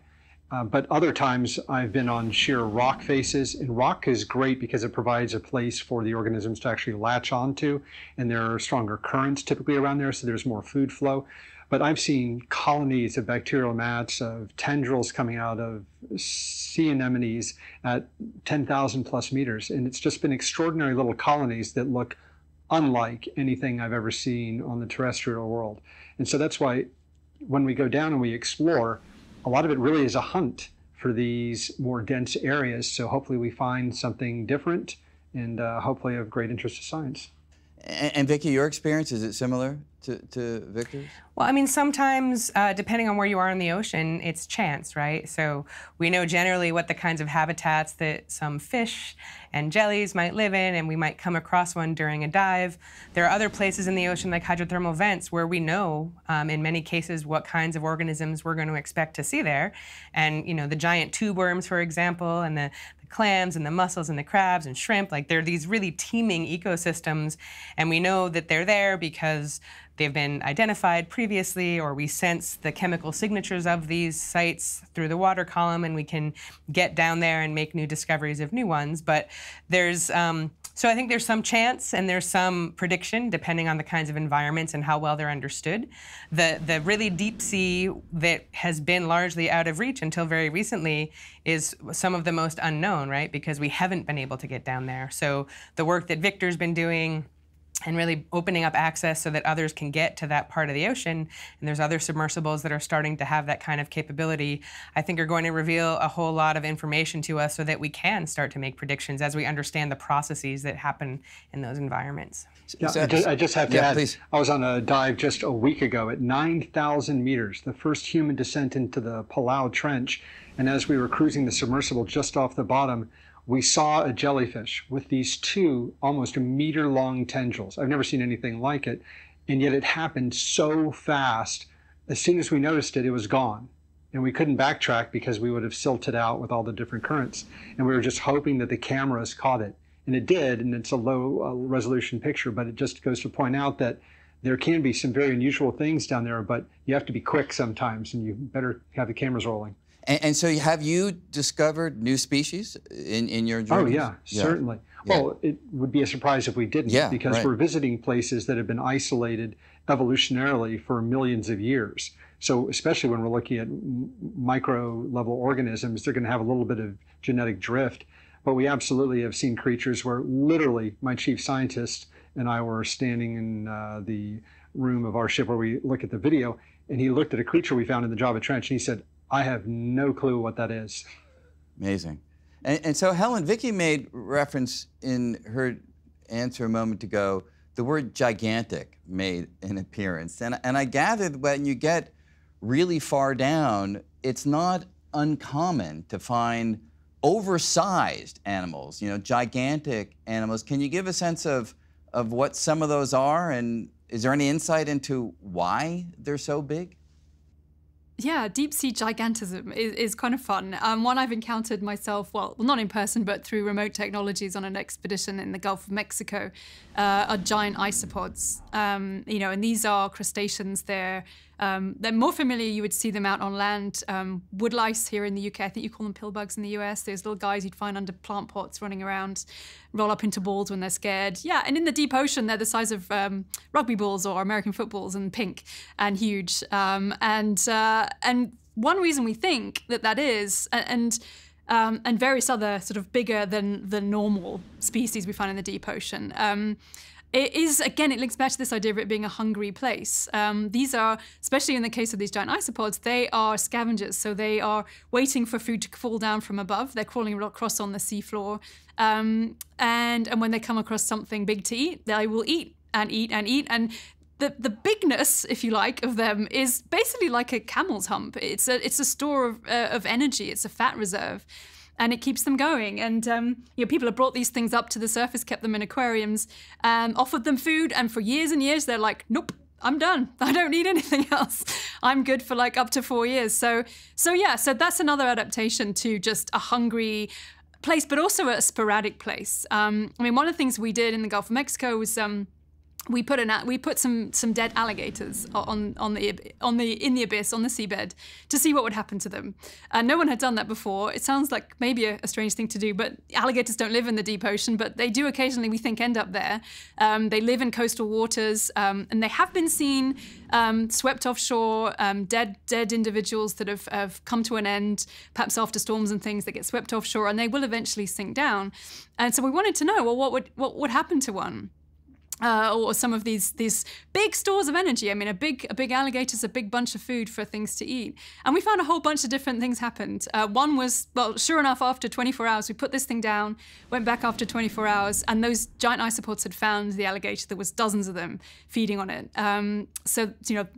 But other times I've been on sheer rock faces, and rock is great because it provides a place for the organisms to actually latch onto, and there are stronger currents typically around there, so there's more food flow. But I've seen colonies of bacterial mats, of tendrils coming out of sea anemones at 10,000 plus meters, and it's just been extraordinary little colonies that look unlike anything I've ever seen on the terrestrial world. And so that's why when we go down and we explore, a lot of it really is a hunt for these more dense areas. So hopefully we find something different and hopefully of great interest to science. And Vicki, your experience, is it similar to Victor's? Well, I mean, sometimes, depending on where you are in the ocean, it's chance, right? So we know generally what the kinds of habitats that some fish and jellies might live in, and we might come across one during a dive. There are other places in the ocean, like hydrothermal vents, where we know, in many cases, what kinds of organisms we're going to expect to see there. And, you know, the giant tube worms, for example, and the clams and the mussels and the crabs and shrimp, like they're these really teeming ecosystems, and we know that they're there because they've been identified previously, or we sense the chemical signatures of these sites through the water column, and we can get down there and make new discoveries of new ones. But there's, so I think there's some chance and there's some prediction depending on the kinds of environments and how well they're understood. The really deep sea that has been largely out of reach until very recently is some of the most unknown, right? Because we haven't been able to get down there. So the work that Victor's been doing and really opening up access so that others can get to that part of the ocean, and there's other submersibles that are starting to have that kind of capability, I think are going to reveal a whole lot of information to us so that we can start to make predictions as we understand the processes that happen in those environments. Yeah, I just have to add, please. I was on a dive just a week ago at 9,000 meters, the first human descent into the Palau Trench, and as we were cruising the submersible just off the bottom, we saw a jellyfish with these two almost meter-long tendrils. I've never seen anything like it, and yet it happened so fast. As soon as we noticed it, it was gone. And we couldn't backtrack because we would have silted out with all the different currents. And we were just hoping that the cameras caught it. And it did, and it's a low-resolution picture, but it just goes to point out that there can be some very unusual things down there, but you have to be quick sometimes, and you better have the cameras rolling. And so have you discovered new species in your journey? Oh, yeah, certainly. Yeah. Well, it would be a surprise if we didn't, because we're visiting places that have been isolated evolutionarily for millions of years. So especially when we're looking at micro-level organisms, they're going to have a little bit of genetic drift. But we absolutely have seen creatures where literally my chief scientist and I were standing in the room of our ship where we look at the video, and he looked at a creature we found in the Java Trench, and he said, I have no clue what that is. Amazing. And so, Helen, Vicki made reference in her answer a moment ago, the word gigantic made an appearance. And I gathered when you get really far down, it's not uncommon to find oversized animals, you know, gigantic animals. Can you give a sense of what some of those are? And is there any insight into why they're so big? Yeah, deep sea gigantism is kind of fun. One I've encountered myself, well, not in person, but through remote technologies on an expedition in the Gulf of Mexico, are giant isopods. You know, and these are crustaceans. They're more familiar. You would see them out on land. Wood lice here in the UK. I think you call them pillbugs in the US. Those little guys you'd find under plant pots running around, roll up into balls when they're scared. Yeah, and in the deep ocean, they're the size of rugby balls or American footballs, and pink and huge. And one reason we think that is, and various other sort of bigger than the normal species we find in the deep ocean, it is, again, it links back to this idea of it being a hungry place. These are, especially in the case of these giant isopods, they are scavengers. So they are waiting for food to fall down from above. They're crawling across on the seafloor. And when they come across something big to eat, they will eat and eat and eat. And the bigness, if you like, of them is basically like a camel's hump. It's a store of energy. It's a fat reserve. And it keeps them going. And people have brought these things up to the surface, kept them in aquariums, offered them food, and for years and years they're like, nope, I'm done. I don't need anything else. I'm good for like up to 4 years. So that's another adaptation to just a hungry place, but also a sporadic place. One of the things we did in the Gulf of Mexico was we put some dead alligators in the abyss, on the seabed, to see what would happen to them. No one had done that before. It sounds like maybe a strange thing to do, but alligators don't live in the deep ocean, but they do occasionally, we think, end up there. They live in coastal waters, and they have been seen swept offshore, dead individuals that have come to an end, perhaps after storms and things that get swept offshore, and they will eventually sink down. And so we wanted to know, well, what would happen to one? Or some of these big stores of energy. I mean, a big alligator's a big bunch of food for things to eat. And we found a whole bunch of different things happened. One was, well, sure enough, after 24 hours, we put this thing down, went back after 24 hours, and those giant isopods had found the alligator. There was dozens of them feeding on it. So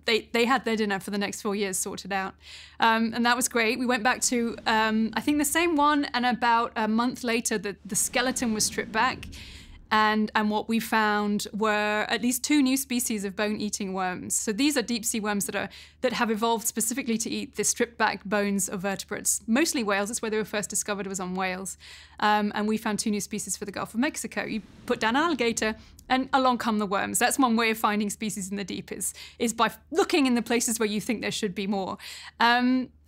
they had their dinner for the next 4 years sorted out. And that was great. We went back to, I think, the same one, and about a month later, the skeleton was stripped back. And what we found were at least 2 new species of bone-eating worms. So these are deep-sea worms that have evolved specifically to eat the stripped-back bones of vertebrates, mostly whales. It's where they were first discovered, was on whales. And we found 2 new species for the Gulf of Mexico. You put down an alligator, and along come the worms. That's one way of finding species in the deep, is by looking in the places where you think there should be more.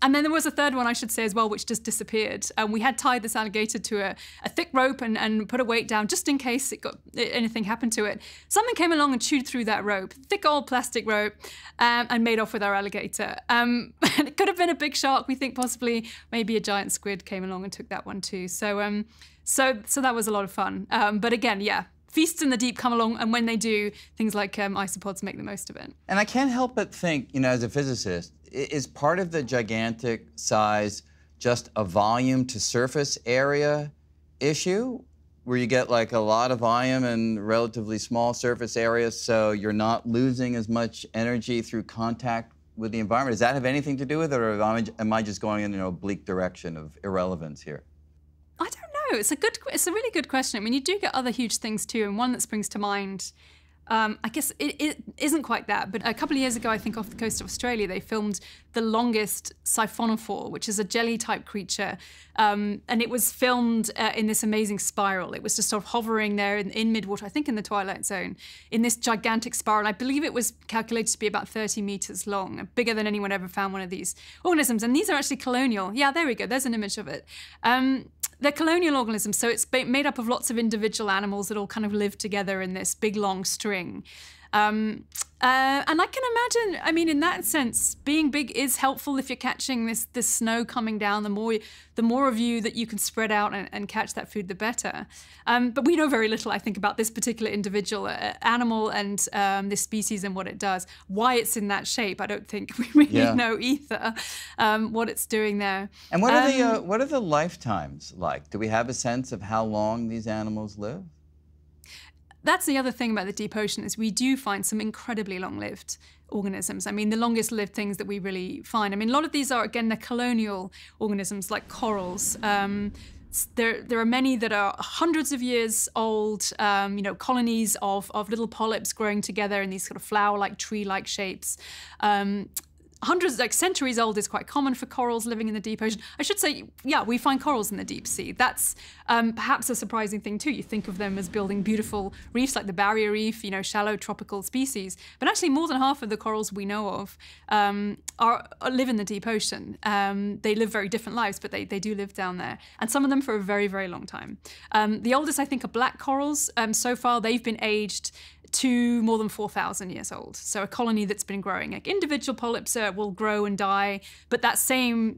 And then there was a third one, I should say, as well, which just disappeared. We had tied this alligator to a thick rope and put a weight down just in case anything happened to it. Something came along and chewed through that rope, thick old plastic rope, and made off with our alligator. It could have been a big shark, we think, possibly. Maybe a giant squid came along and took that one too. So that was a lot of fun. But again, yeah. Feasts in the deep come along, and when they do, things like isopods make the most of it. And I can't help but think, as a physicist, is part of the gigantic size just a volume to surface area issue, where you get like a lot of volume and relatively small surface area, so you're not losing as much energy through contact with the environment? Does that have anything to do with it, or am I just going in an oblique direction of irrelevance here? I don't know. It's a really good question. I mean, you do get other huge things too, and one that springs to mind, I guess it isn't quite that, but a couple of years ago, I think off the coast of Australia, they filmed the longest siphonophore, which is a jelly-type creature, and it was filmed in this amazing spiral. It was just sort of hovering there in midwater, I think in the twilight zone, in this gigantic spiral. I believe it was calculated to be about 30 meters long, bigger than anyone ever found one of these organisms. And these are actually colonial. Yeah, there we go. There's an image of it. They're colonial organisms, so it's made up of lots of individual animals that all kind of live together in this big, long string. And I can imagine, I mean, in that sense, being big is helpful if you're catching this snow coming down. The more of you that you can spread out and catch that food, the better. But we know very little, I think, about this particular individual animal and this species and what it does. Why it's in that shape, I don't think we really know either, what it's doing there. And what are the lifetimes like? Do we have a sense of how long these animals live? That's the other thing about the deep ocean, is we do find some incredibly long-lived organisms. I mean, the longest-lived things that we really find. I mean, a lot of these are, again, they're colonial organisms like corals. There are many that are hundreds of years old, colonies of little polyps growing together in these sort of flower-like, tree-like shapes. Hundreds, like centuries old, is quite common for corals living in the deep ocean. I should say, yeah, we find corals in the deep sea. That's perhaps a surprising thing too. You think of them as building beautiful reefs like the barrier reef, shallow tropical species. But actually more than half of the corals we know of live in the deep ocean. They live very different lives, but they do live down there. And some of them for a very, very long time. The oldest, I think, are black corals. So far, they've been aged to more than 4,000 years old. So a colony that's been growing. Like individual polyps will grow and die, but that same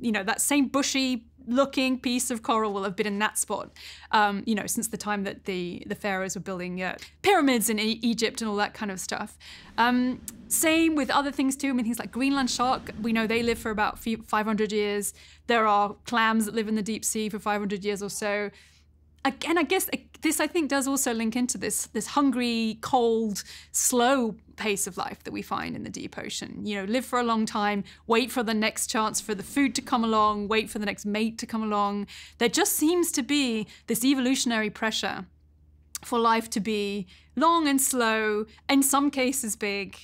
bushy looking piece of coral will have been in that spot, since the time that the pharaohs were building pyramids in Egypt and all that kind of stuff. Same with other things too. I mean, things like Greenland shark, we know they live for about 500 years. There are clams that live in the deep sea for 500 years or so. Again, I guess this, I think, does also link into this hungry, cold, slow pace of life that we find in the deep ocean. Live for a long time, wait for the next chance for the food to come along, wait for the next mate to come along. There just seems to be this evolutionary pressure for life to be long and slow, in some cases big,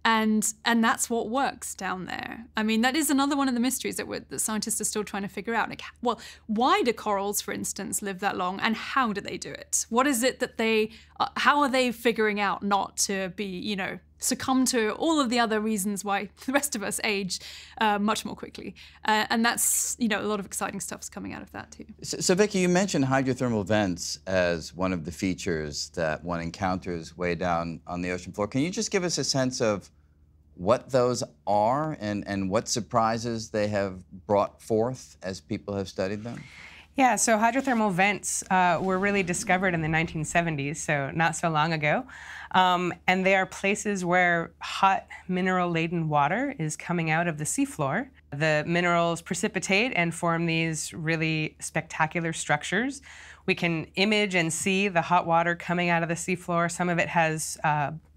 and that's what works down there. I mean, that is another one of the mysteries that scientists are still trying to figure out. Like, well, why do corals, for instance, live that long, and how do they do it? What is it that how are they figuring out not to be, succumb to all of the other reasons why the rest of us age much more quickly? And that's, a lot of exciting stuff's coming out of that too. So Vicki, you mentioned hydrothermal vents as one of the features that one encounters way down on the ocean floor. Can you just give us a sense of what those are and what surprises they have brought forth as people have studied them? Yeah, so hydrothermal vents were really discovered in the 1970s, so not so long ago. And they are places where hot mineral-laden water is coming out of the seafloor. The minerals precipitate and form these really spectacular structures. We can image and see the hot water coming out of the seafloor. Some of it has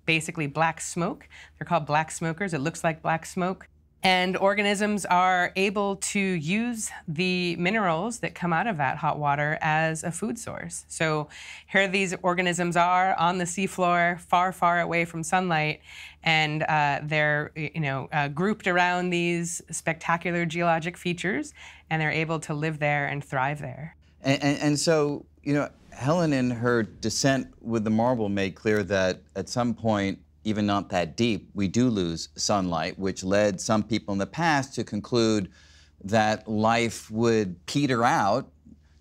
basically black smoke. They're called black smokers. It looks like black smoke. And organisms are able to use the minerals that come out of that hot water as a food source. So here these organisms are on the seafloor, far, far away from sunlight, and they're grouped around these spectacular geologic features, and they're able to live there and thrive there. And so, Helen, in her descent with the marble, made clear that at some point, even not that deep, we do lose sunlight, which led some people in the past to conclude that life would peter out,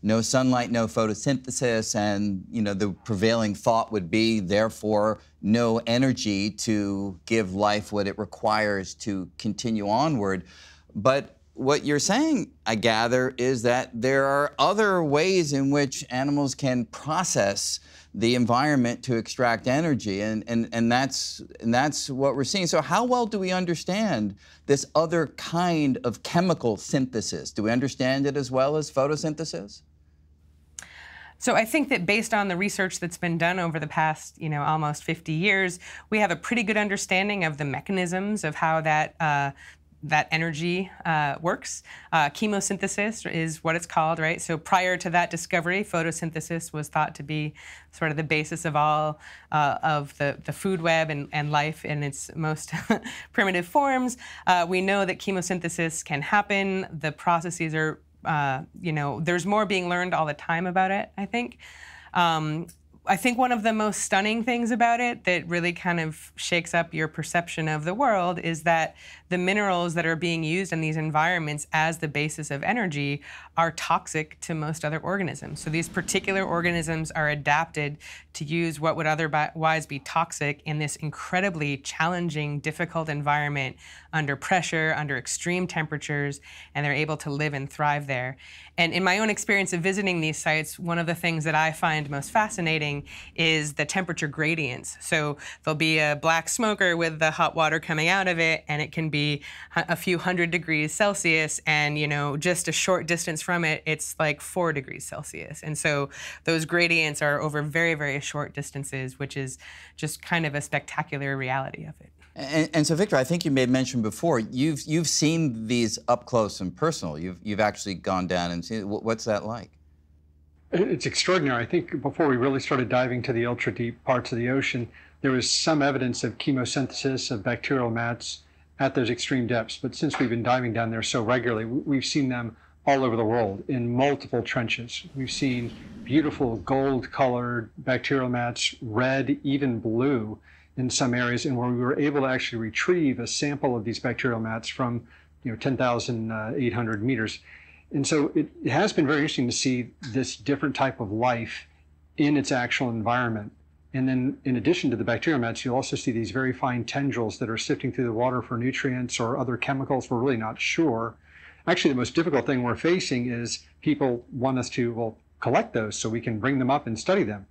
no sunlight, no photosynthesis, and the prevailing thought would be, therefore, no energy to give life what it requires to continue onward. But what you're saying, I gather, is that there are other ways in which animals can process the environment to extract energy, and that's what we're seeing. So how well do we understand this other kind of chemical synthesis? Do we understand it as well as photosynthesis? So I think that based on the research that's been done over the past, almost 50 years, we have a pretty good understanding of the mechanisms of how that energy works. Chemosynthesis is what it's called, right? So prior to that discovery, photosynthesis was thought to be sort of the basis of all of the food web and life in its most primitive forms. We know that chemosynthesis can happen. The processes are, there's more being learned all the time about it, I think. I think one of the most stunning things about it that really kind of shakes up your perception of the world is that the minerals that are being used in these environments as the basis of energy are toxic to most other organisms. So these particular organisms are adapted to use what would otherwise be toxic in this incredibly challenging, difficult environment under pressure, under extreme temperatures, and they're able to live and thrive there. And in my own experience of visiting these sites, one of the things that I find most fascinating is the temperature gradients. So there'll be a black smoker with the hot water coming out of it, and it can be a few hundred degrees Celsius, and just a short distance from it, it's like 4 degrees Celsius. And so those gradients are over very, very short distances, which is just kind of a spectacular reality of it. And so, Victor, I think you made mention before, you've seen these up close and personal. You've actually gone down and seen it. What's that like? It's extraordinary. I think before we really started diving to the ultra-deep parts of the ocean, there was some evidence of chemosynthesis of bacterial mats at those extreme depths. But since we've been diving down there so regularly, we've seen them all over the world in multiple trenches. We've seen beautiful gold-colored bacterial mats, red, even blue in some areas, and where we were able to actually retrieve a sample of these bacterial mats from 10,800 meters. And so it has been very interesting to see this different type of life in its actual environment. And then in addition to the bacterial mats, you'll also see these very fine tendrils that are sifting through the water for nutrients or other chemicals. We're really not sure. Actually, the most difficult thing we're facing is people want us to, well, collect those so we can bring them up and study them.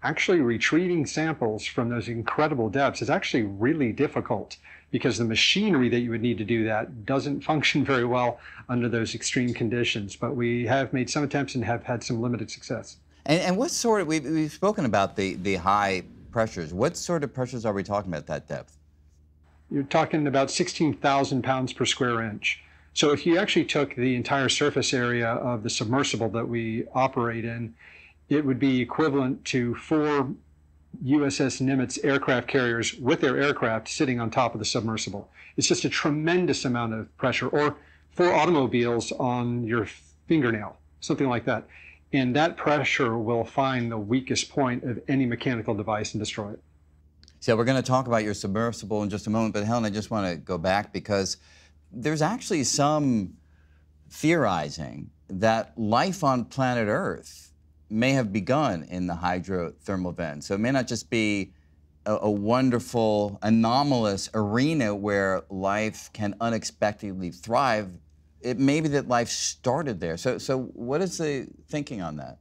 Actually, retrieving samples from those incredible depths is actually really difficult because the machinery that you would need to do that doesn't function very well under those extreme conditions. But we have made some attempts and have had some limited success. And what sort of, we've spoken about the high pressures. What sort of pressures are we talking about at that depth? You're talking about 16,000 pounds per square inch. So if you actually took the entire surface area of the submersible that we operate in, it would be equivalent to 4 USS Nimitz aircraft carriers with their aircraft sitting on top of the submersible. It's just a tremendous amount of pressure, or 4 automobiles on your fingernail, something like that. And that pressure will find the weakest point of any mechanical device and destroy it. So we're going to talk about your submersible in just a moment, but Helen, I just want to go back because there's actually some theorizing that life on planet Earth may have begun in the hydrothermal vents. So it may not just be a wonderful, anomalous arena where life can unexpectedly thrive. It may be that life started there. So what is the thinking on that?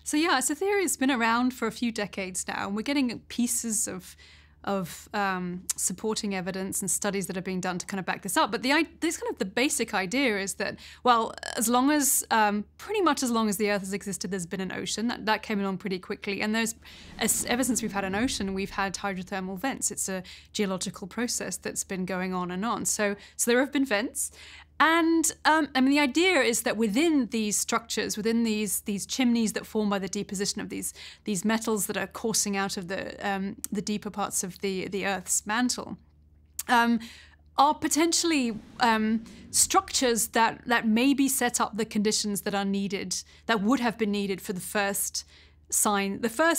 So yeah, it's a theory that's been around for a few decades now, and we're getting pieces of supporting evidence and studies that are being done to kind of back this up. But the basic idea is that, well, as long as, pretty much as long as the Earth has existed, there's been an ocean. That came along pretty quickly. And ever since we've had an ocean, we've had hydrothermal vents. It's a geological process that's been going on and on. So there have been vents. And I mean, the idea is that within these structures, within these chimneys that form by the deposition of these metals that are coursing out of the deeper parts of the Earth's mantle, are potentially structures that maybe set up the conditions that are needed, that would have been needed for the first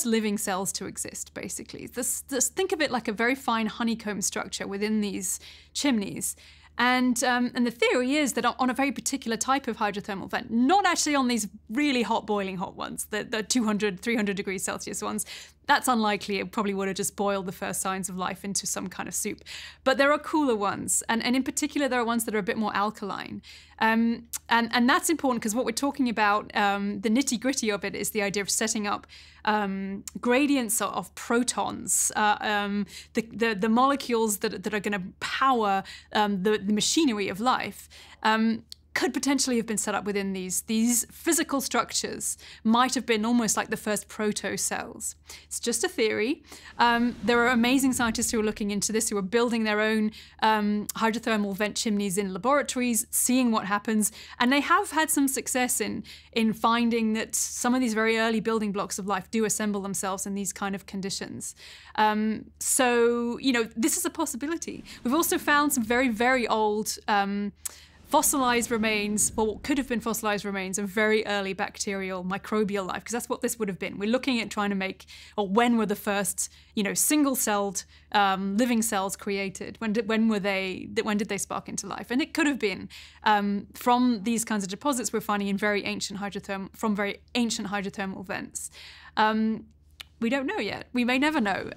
living cells to exist, basically. Think of it like a very fine honeycomb structure within these chimneys. And the theory is that on a very particular type of hydrothermal vent, not actually on these really hot, boiling hot ones, the 200, 300 degrees Celsius ones, that's unlikely. It probably would have just boiled the first signs of life into some kind of soup. But there are cooler ones, and in particular, there are ones that are a bit more alkaline. And that's important because what we're talking about, the nitty-gritty of it is the idea of setting up gradients of protons, the molecules that are going to power the machinery of life. Could potentially have been set up within these physical structures, might have been almost like the first proto-cells. It's just a theory. There are amazing scientists who are looking into this, who are building their own hydrothermal vent chimneys in laboratories, seeing what happens, and they have had some success in finding that some of these very early building blocks of life do assemble themselves in these kind of conditions. So, you know, this is a possibility. We've also found some very, very old fossilized remains, well, what could have been fossilized remains of very early bacterial microbial life, because that's what this would have been. We're looking at trying to make, or when were the first, you know, single-celled living cells created? When did they spark into life? And it could have been from these kinds of deposits we're finding in very ancient hydrothermal vents. We don't know yet. We may never know.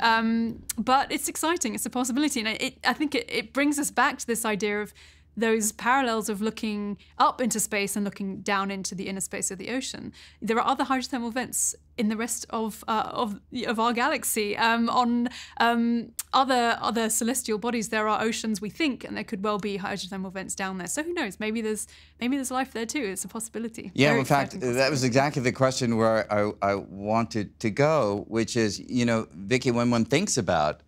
But it's exciting. It's a possibility. And I think it brings us back to this idea of those parallels of looking up into space and looking down into the inner space of the ocean. There are other hydrothermal vents in the rest of our galaxy. On other celestial bodies, there are oceans, we think, and there could well be hydrothermal vents down there. So who knows? Maybe there's life there too. It's a possibility. Yeah, in fact, that was exactly the question where I wanted to go, which is, you know, Vicki, when one thinks about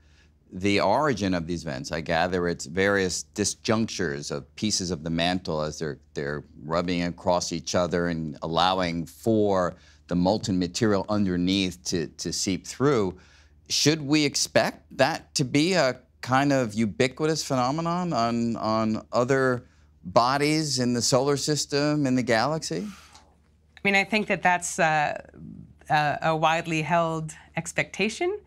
the origin of these vents, I gather it's various disjunctures of pieces of the mantle as they're rubbing across each other and allowing for the molten material underneath to seep through. Should we expect that to be a kind of ubiquitous phenomenon on other bodies in the solar system, in the galaxy? I mean, I think that's a widely held expectation.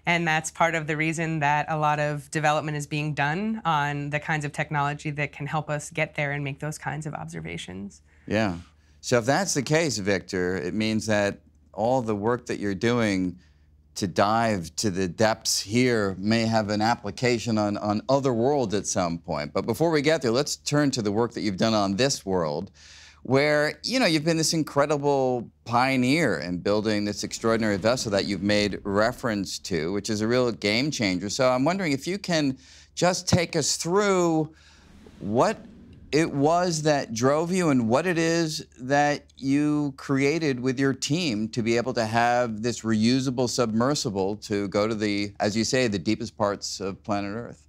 And that's part of the reason that a lot of development is being done on the kinds of technology that can help us get there and make those kinds of observations. Yeah. So if that's the case, Victor, it means that all the work that you're doing to dive to the depths here may have an application on other worlds at some point. But before we get there, let's turn to the work that you've done on this world, where, you know, you've been this incredible pioneer in building this extraordinary vessel that you've made reference to, which is a real game changer. So I'm wondering if you can just take us through what it was that drove you and what it is that you created with your team to be able to have this reusable submersible to go to the, as you say, the deepest parts of planet Earth.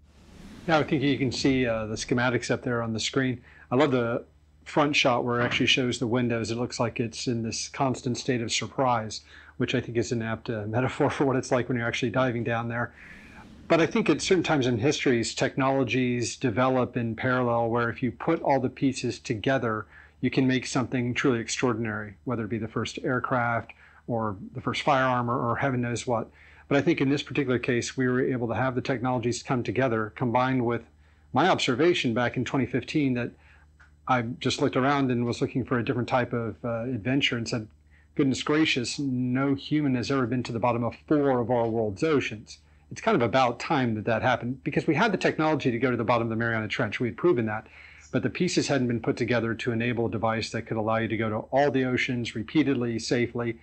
Yeah, I think you can see the schematics up there on the screen. I love the front shot where it actually shows the windows. It looks like it's in this constant state of surprise, which I think is an apt metaphor for what it's like when you're actually diving down there. But I think at certain times in histories, technologies develop in parallel where if you put all the pieces together, you can make something truly extraordinary, whether it be the first aircraft or the first firearm or heaven knows what. But I think in this particular case, we were able to have the technologies come together, combined with my observation back in 2015 that I just looked around and was looking for a different type of adventure and said, goodness gracious, no human has ever been to the bottom of 4 of our world's oceans. It's kind of about time that that happened because we had the technology to go to the bottom of the Mariana Trench. We had proven that, but the pieces hadn't been put together to enable a device that could allow you to go to all the oceans repeatedly, safely.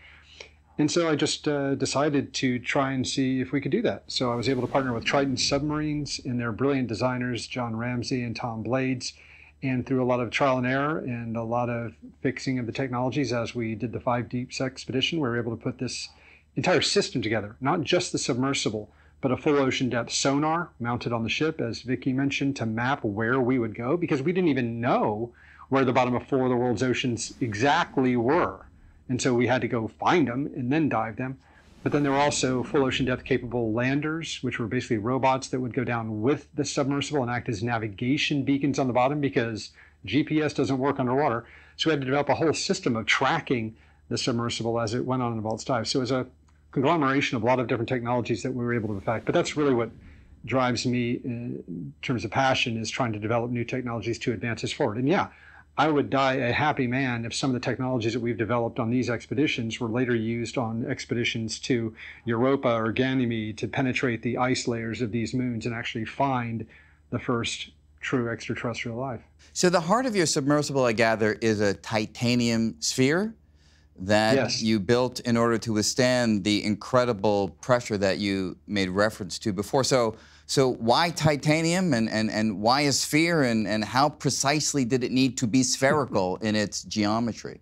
And so I just decided to try and see if we could do that. So I was able to partner with Triton Submarines and their brilliant designers, John Ramsey and Tom Blades. And through a lot of trial and error and a lot of fixing of the technologies as we did the 5 Deeps expedition, we were able to put this entire system together, not just the submersible, but a full ocean depth sonar mounted on the ship, as Vicki mentioned, to map where we would go, because we didn't even know where the bottom of 4 of the world's oceans exactly were. And so we had to go find them and then dive them. But then there were also full ocean depth capable landers, which were basically robots that would go down with the submersible and act as navigation beacons on the bottom because GPS doesn't work underwater. So we had to develop a whole system of tracking the submersible as it went on in the vaults dive. So it was a conglomeration of a lot of different technologies that we were able to perfect. But that's really what drives me in terms of passion, is trying to develop new technologies to advance us forward. And yeah, I would die a happy man if some of the technologies that we've developed on these expeditions were later used on expeditions to Europa or Ganymede to penetrate the ice layers of these moons and actually find the first true extraterrestrial life. So the heart of your submersible, I gather, is a titanium sphere that Yes. you built in order to withstand the incredible pressure that you made reference to before. So why titanium and why a sphere and how precisely did it need to be spherical in its geometry?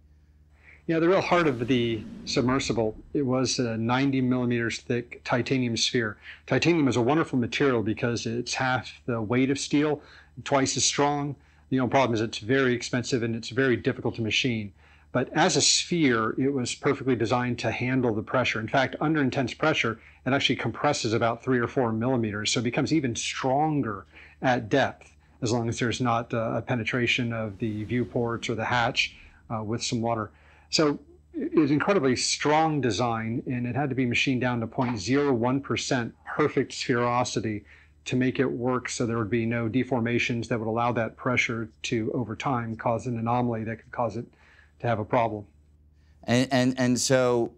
Yeah, the real heart of the submersible, it was a 90 millimeters thick titanium sphere. Titanium is a wonderful material because it's half the weight of steel, twice as strong. The only problem is it's very expensive and it's very difficult to machine. But as a sphere, it was perfectly designed to handle the pressure. In fact, under intense pressure, it actually compresses about 3 or 4 millimeters, so it becomes even stronger at depth, as long as there's not a penetration of the viewports or the hatch with some water. So it was incredibly strong design, and it had to be machined down to 0.01% perfect spherosity to make it work so there would be no deformations that would allow that pressure to, over time, cause an anomaly that could cause it to have a problem. And so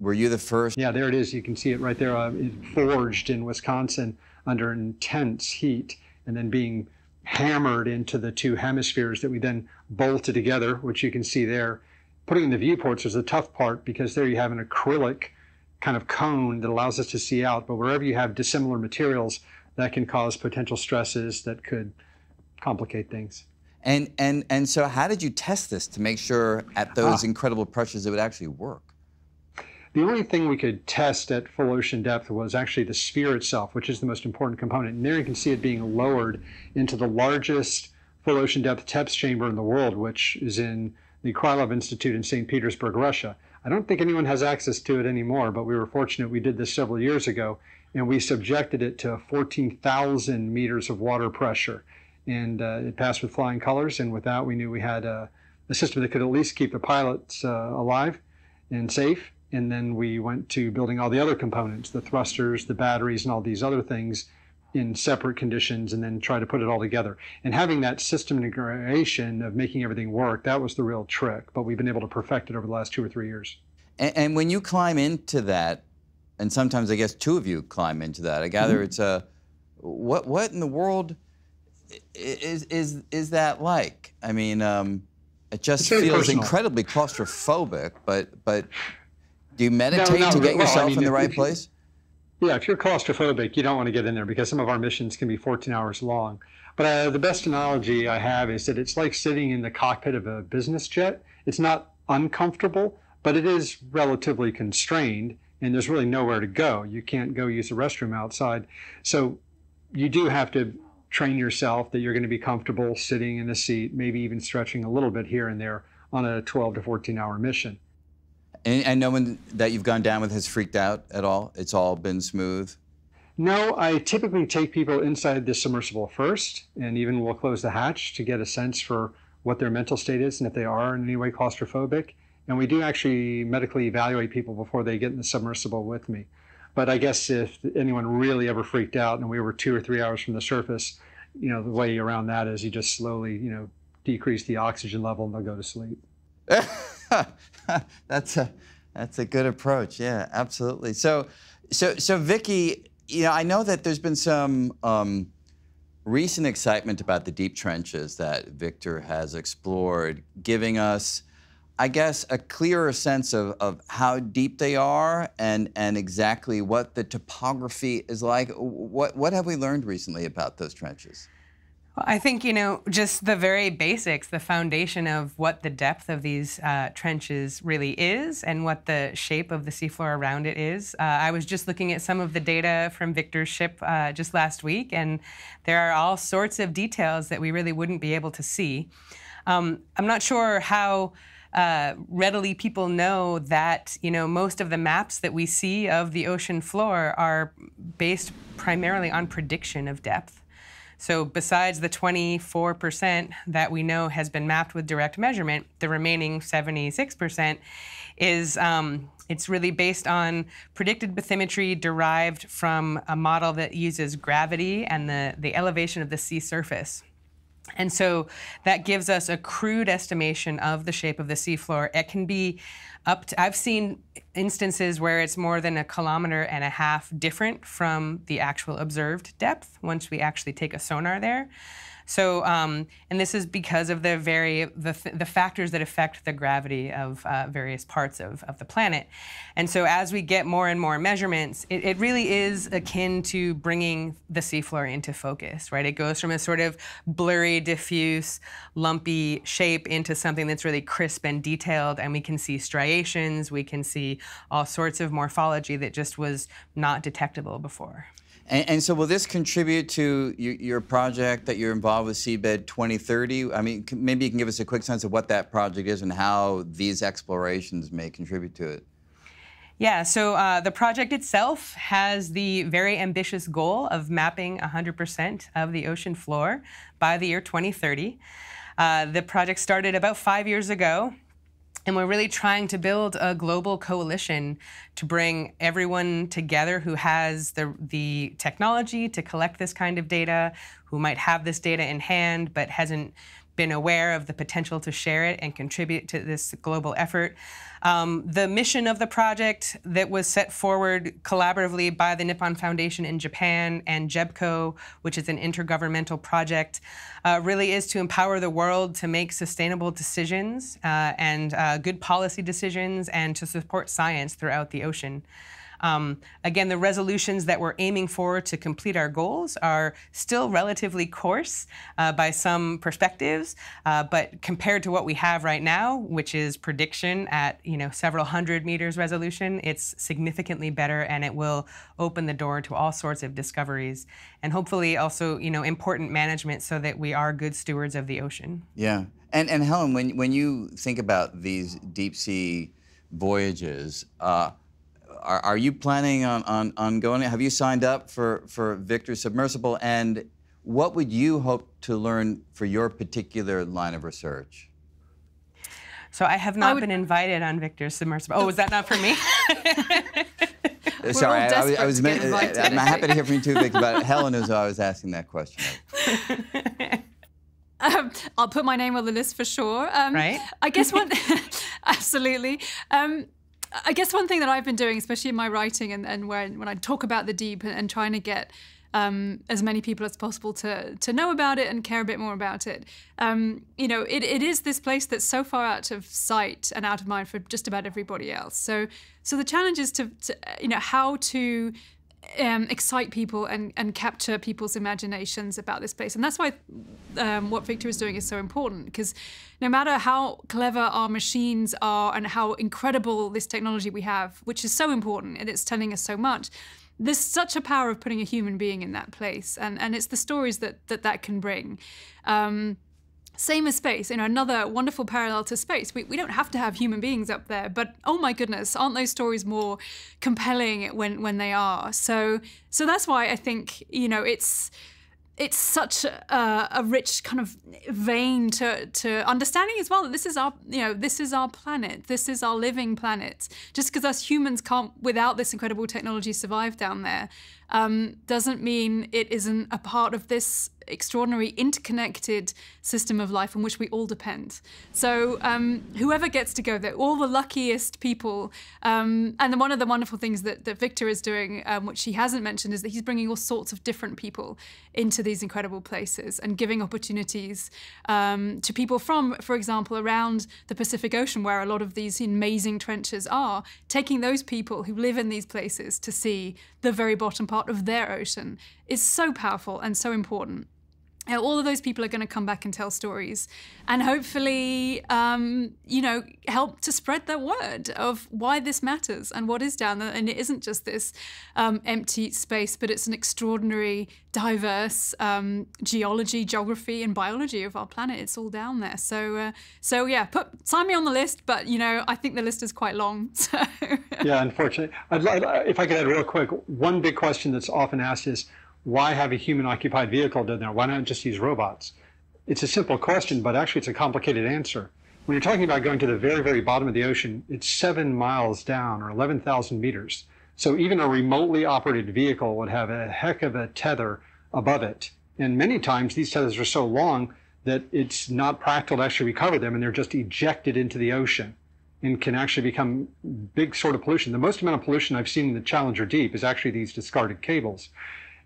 were you the first? Yeah, there it is. You can see it right there. It forged in Wisconsin under intense heat and then being hammered into the 2 hemispheres that we then bolted together, which you can see there. Putting in the viewports was the tough part because there you have an acrylic kind of cone that allows us to see out. But wherever you have dissimilar materials, that can cause potential stresses that could complicate things. And so how did you test this to make sure at those incredible pressures it would actually work? The only thing we could test at full ocean depth was actually the sphere itself, which is the most important component. And there you can see it being lowered into the largest full ocean depth TEPS chamber in the world, which is in the Krylov Institute in St. Petersburg, Russia. I don't think anyone has access to it anymore, but we were fortunate we did this several years ago, and we subjected it to 14,000 meters of water pressure. And it passed with flying colors, and with that we knew we had a system that could at least keep the pilots alive and safe. And then we went to building all the other components, the thrusters, the batteries, and all these other things in separate conditions, and then try to put it all together. And having that system integration of making everything work, that was the real trick. But we've been able to perfect it over the last 2 or 3 years. And when you climb into that and sometimes I guess two of you climb into that. I gather it's a, what in the world is that like? I mean, it just feels incredibly claustrophobic, but do you meditate to get yourself in the right place? Yeah, if you're claustrophobic, you don't want to get in there because some of our missions can be 14 hours long. But the best analogy I have is that it's like sitting in the cockpit of a business jet. It's not uncomfortable, but it is relatively constrained, and there's really nowhere to go. You can't go use the restroom outside. So you do have to train yourself that you're going to be comfortable sitting in a seat, maybe even stretching a little bit here and there on a 12 to 14-hour mission. And no one that you've gone down with has freaked out at all? It's all been smooth? No, I typically take people inside the submersible first, and even we'll close the hatch to get a sense for what their mental state is and if they are in any way claustrophobic. And we do actually medically evaluate people before they get in the submersible with me. But I guess if anyone really ever freaked out and we were 2 or 3 hours from the surface, you know, the way around that is you just slowly, you know, decrease the oxygen level and they'll go to sleep. That's a good approach. Yeah, absolutely. So Vicki, you know, I know that there's been some recent excitement about the deep trenches that Victor has explored, giving us, I guess, a clearer sense of how deep they are and exactly what the topography is like. What have we learned recently about those trenches? Well, I think, you know, just the very basics, the foundation of what the depth of these trenches really is and what the shape of the seafloor around it is. I was just looking at some of the data from Victor's ship just last week, and there are all sorts of details that we really wouldn't be able to see. I'm not sure how readily people know that, you know, most of the maps that we see of the ocean floor are based primarily on prediction of depth. So besides the 24% that we know has been mapped with direct measurement, the remaining 76% is it's really based on predicted bathymetry derived from a model that uses gravity and the elevation of the sea surface. And so that gives us a crude estimation of the shape of the seafloor. It can be up to, I've seen instances where it's more than 1.5 kilometers different from the actual observed depth once we actually take a sonar there. So, and this is because of the factors that affect the gravity of various parts of the planet. And so as we get more and more measurements, it really is akin to bringing the seafloor into focus, right? It goes from a sort of blurry, diffuse, lumpy shape into something that's really crisp and detailed, and we can see striations, we can see all sorts of morphology that just was not detectable before. And so will this contribute to your project that you're involved with Seabed 2030? I mean, maybe you can give us a quick sense of what that project is and how these explorations may contribute to it. Yeah, so the project itself has the very ambitious goal of mapping 100% of the ocean floor by the year 2030. The project started about 5 years ago. And we're really trying to build a global coalition to bring everyone together who has the technology to collect this kind of data, who might have this data in hand but hasn't been aware of the potential to share it and contribute to this global effort. The mission of the project that was set forward collaboratively by the Nippon Foundation in Japan and JEBCO, which is an intergovernmental project, really is to empower the world to make sustainable decisions and good policy decisions and to support science throughout the ocean. Again, the resolutions that we're aiming for to complete our goals are still relatively coarse by some perspectives, but compared to what we have right now, which is prediction at several hundred meters resolution, it's significantly better, and it will open the door to all sorts of discoveries, and hopefully also important management so that we are good stewards of the ocean. Yeah, and Helen, when you think about these deep sea voyages, are you planning on going? Have you signed up for Victor's submersible? And what would you hope to learn for your particular line of research? So I have not been invited on Victor's submersible. Oh, was that not for me? Sorry, I'm happy to hear from you too, Vicki, but Helen is who I was asking that question of. I'll put my name on the list for sure. Right? I guess one, absolutely. I guess one thing that I've been doing, especially in my writing and when I talk about the deep and trying to get as many people as possible to know about it and care a bit more about it. You know, it is this place that's so far out of sight and out of mind for just about everybody else. So the challenge is to you know, how to excite people and capture people's imaginations about this place. And that's why what Victor is doing is so important, because no matter how clever our machines are and how incredible this technology we have, which is so important and it's telling us so much, there's such a power of putting a human being in that place. And it's the stories that can bring. Same as space, you know, another wonderful parallel to space. We don't have to have human beings up there, but oh my goodness, aren't those stories more compelling when they are? So that's why I think, you know, it's such a rich kind of vein to understanding as well that this is our, you know, this is our planet, this is our living planet. Just because us humans can't, without this incredible technology, survive down there, doesn't mean it isn't a part of this extraordinary interconnected system of life on which we all depend. So whoever gets to go there, all the luckiest people, and then one of the wonderful things that Victor is doing, which he hasn't mentioned, is that he's bringing all sorts of different people into these incredible places and giving opportunities to people from, for example, around the Pacific Ocean, where a lot of these amazing trenches are, taking those people who live in these places to see the very bottom part of their ocean is so powerful and so important. All of those people are going to come back and tell stories and hopefully, you know, help to spread the word of why this matters and what is down there. And it isn't just this empty space, but it's an extraordinary, diverse geology, geography, and biology of our planet. It's all down there. So yeah, sign me on the list. But, you know, I think the list is quite long. So. Yeah, unfortunately. If I could add real quick, one big question that's often asked is, why have a human-occupied vehicle down there? Why not just use robots? It's a simple question, but actually it's a complicated answer. When you're talking about going to the very, very bottom of the ocean, it's 7 miles down, or 11,000 meters. So even a remotely operated vehicle would have a heck of a tether above it. And many times these tethers are so long that it's not practical to actually recover them, and they're just ejected into the ocean and can actually become big sort of pollution. The most amount of pollution I've seen in the Challenger Deep is actually these discarded cables.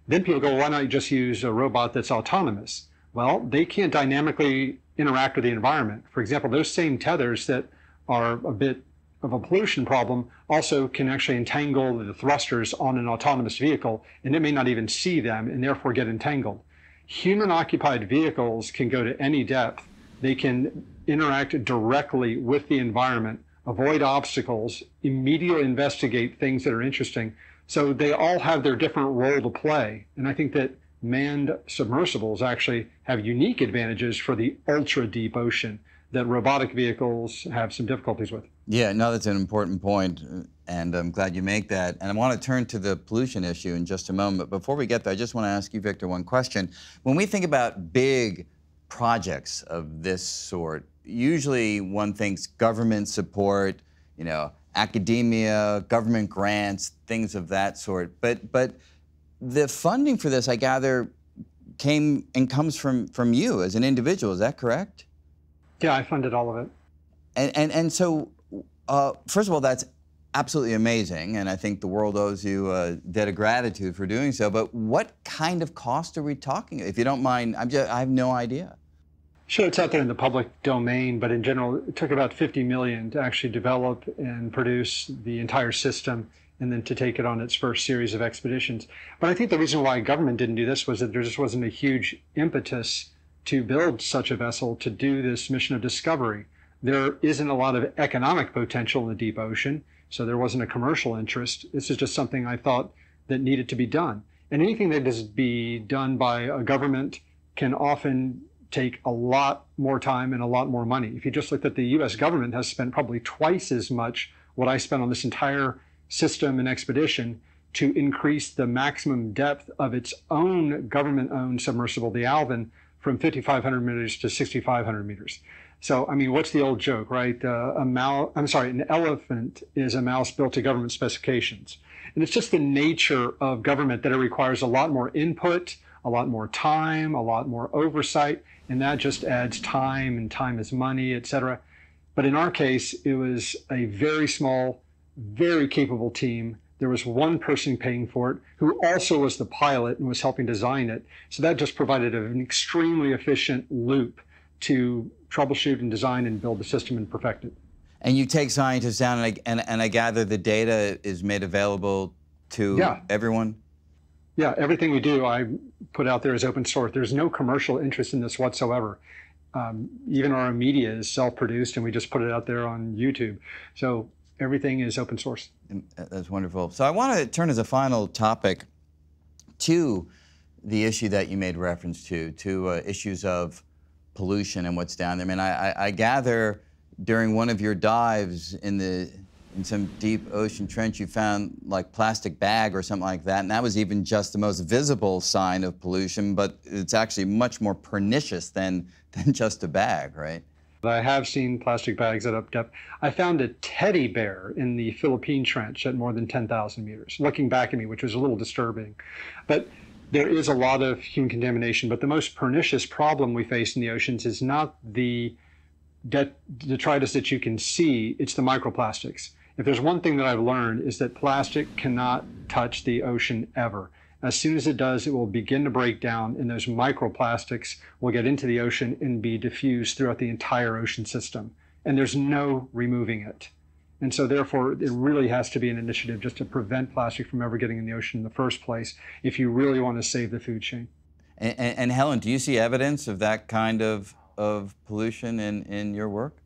Then people go, why not you just use a robot that's autonomous? Well, they can't dynamically interact with the environment. For example, those same tethers that are a bit of a pollution problem also can actually entangle the thrusters on an autonomous vehicle, and it may not even see them and therefore get entangled. Human-occupied vehicles can go to any depth. They can interact directly with the environment, avoid obstacles, immediately investigate things that are interesting. So they all have their different role to play. And I think that manned submersibles actually have unique advantages for the ultra deep ocean that robotic vehicles have some difficulties with. Yeah, no, that's an important point, and I'm glad you make that. And I want to turn to the pollution issue in just a moment. But before we get there, I just want to ask you, Victor, one question. When we think about big projects of this sort, usually one thinks government support, you know, academia, government grants, things of that sort. But the funding for this, I gather, came and comes from you as an individual. Is that correct? Yeah, I funded all of it. And so, first of all, that's absolutely amazing, and I think the world owes you a debt of gratitude for doing so. But what kind of cost are we talking? If you don't mind, I have no idea. Sure, it's out there in the public domain, but in general, it took about $50 million to actually develop and produce the entire system and then to take it on its first series of expeditions. But I think the reason why government didn't do this was that there just wasn't a huge impetus to build such a vessel to do this mission of discovery. There isn't a lot of economic potential in the deep ocean, so there wasn't a commercial interest. This is just something I thought that needed to be done. And anything that is be done by a government can often take a lot more time and a lot more money. If you just looked at the US government has spent probably twice as much what I spent on this entire system and expedition to increase the maximum depth of its own government-owned submersible, the Alvin, from 5,500 meters to 6,500 meters. So, I mean, what's the old joke, right? An elephant is a mouse built to government specifications. And it's just the nature of government that it requires a lot more input, a lot more time, a lot more oversight, and that just adds time, and time is money, et cetera. But in our case, it was a very small, very capable team. There was one person paying for it who also was the pilot and was helping design it. So that just provided an extremely efficient loop to troubleshoot and design and build the system and perfect it. And you take scientists down, and I gather the data is made available to everyone? Yeah, everything we do, I put out there as open source. There's no commercial interest in this whatsoever. Even our media is self-produced, and we just put it out there on YouTube. So everything is open source. That's wonderful. So I want to turn as a final topic to the issue that you made reference to issues of pollution and what's down there. I mean, I gather during one of your dives in some deep ocean trench, you found like plastic bag or something like that, and that was even just the most visible sign of pollution, but it's actually much more pernicious than just a bag, right? I have seen plastic bags at up depth. I found a teddy bear in the Philippine Trench at more than 10,000 meters, looking back at me, which was a little disturbing. But there is a lot of human contamination, but the most pernicious problem we face in the oceans is not the detritus that you can see, it's the microplastics. If there's one thing that I've learned is that plastic cannot touch the ocean ever. As soon as it does, it will begin to break down, and those microplastics will get into the ocean and be diffused throughout the entire ocean system. And there's no removing it. And so therefore, it really has to be an initiative just to prevent plastic from ever getting in the ocean in the first place if you really want to save the food chain. And Helen, do you see evidence of that kind of pollution in your work?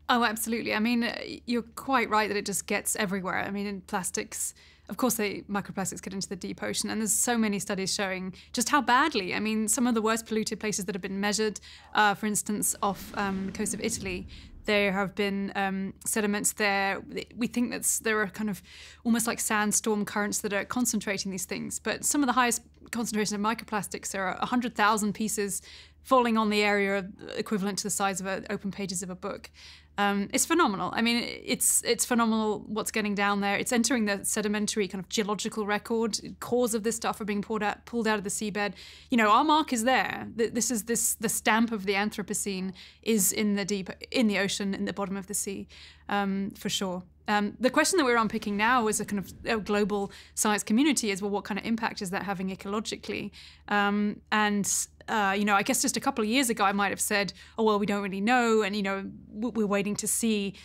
Oh, absolutely. I mean, you're quite right that it just gets everywhere. I mean, in plastics, of course, microplastics get into the deep ocean, and there's so many studies showing just how badly. I mean, some of the worst polluted places that have been measured, for instance, off the coast of Italy, there have been sediments there. We think that there are kind of almost like sandstorm currents that are concentrating these things. But some of the highest concentrations of microplastics, there are 100,000 pieces falling on the area equivalent to the size of open pages of a book. It's phenomenal. I mean, it's phenomenal what's getting down there. It's entering the sedimentary kind of geological record. Cores of this stuff are being pulled out of the seabed. You know, our mark is there. The stamp of the Anthropocene is in the ocean, in the bottom of the sea, for sure. The question that we're unpicking now as a kind of a global science community is, well, what kind of impact is that having ecologically? You know, I guess just a couple of years ago, I might have said, oh, well, we don't really know. And, you know, we're waiting to see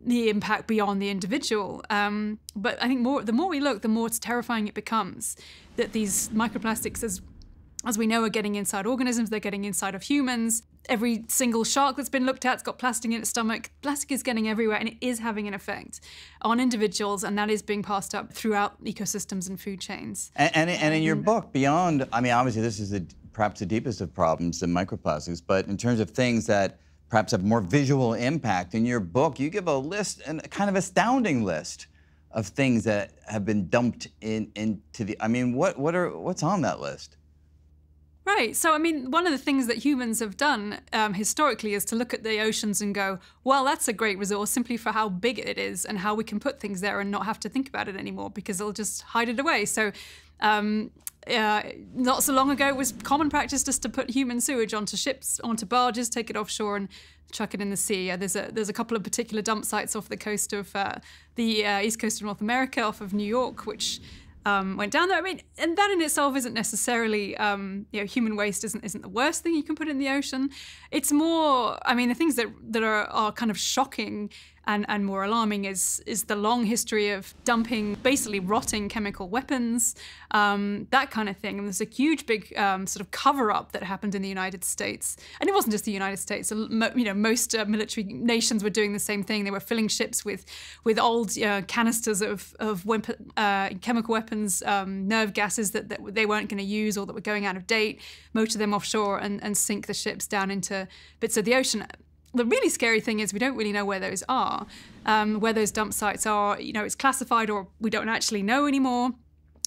the impact beyond the individual. But I think the more we look, the more it's terrifying it becomes that these microplastics, as we know, are getting inside organisms, they're getting inside of humans. Every single shark that's been looked at's got plastic in its stomach. Plastic is getting everywhere, and it is having an effect on individuals, and that is being passed up throughout ecosystems and food chains. And in your book, beyond, I mean, obviously this is perhaps the deepest of problems, the microplastics, but in terms of things that perhaps have more visual impact, in your book, you give a list, and a kind of astounding list of things that have been dumped into the, I mean, what's on that list? Right. So, I mean, one of the things that humans have done historically is to look at the oceans and go, well, that's a great resource simply for how big it is and how we can put things there and not have to think about it anymore because they'll just hide it away. So, not so long ago, it was common practice just to put human sewage onto ships, onto barges, take it offshore and chuck it in the sea. There's a couple of particular dump sites off the coast of the east coast of North America, off of New York, which went down there. I mean, and that in itself isn't necessarily, you know, human waste isn't the worst thing you can put in the ocean. It's more, I mean, the things that are kind of shocking and more alarming is the long history of dumping basically rotting chemical weapons, that kind of thing. And there's a huge big sort of cover-up that happened in the United States. And it wasn't just the United States. You know, most military nations were doing the same thing. They were filling ships with old canisters of chemical weapons, nerve gases that they weren't going to use or that were going out of date, motor them offshore and sink the ships down into bits of the ocean. The really scary thing is we don't really know where those are, where those dump sites are. You know, it's classified or we don't actually know anymore.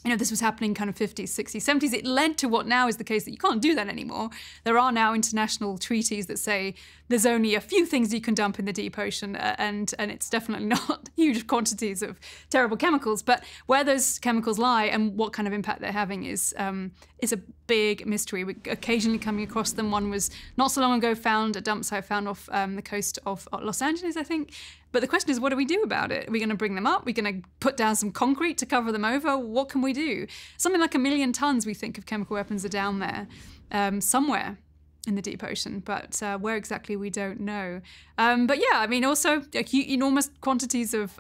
You know, this was happening kind of 50s, 60s, 70s. It led to what now is the case that you can't do that anymore. There are now international treaties that say there's only a few things you can dump in the deep ocean, and it's definitely not huge quantities of terrible chemicals. But where those chemicals lie and what kind of impact they're having is a big mystery. We're occasionally coming across them. One was not so long ago a dump site found off the coast of Los Angeles, I think. But the question is, what do we do about it? Are we going to bring them up? Are we going to put down some concrete to cover them over? What can we do? Something like 1 million tons, we think, of chemical weapons are down there somewhere in the deep ocean, but where exactly we don't know. But yeah, I mean, also enormous quantities of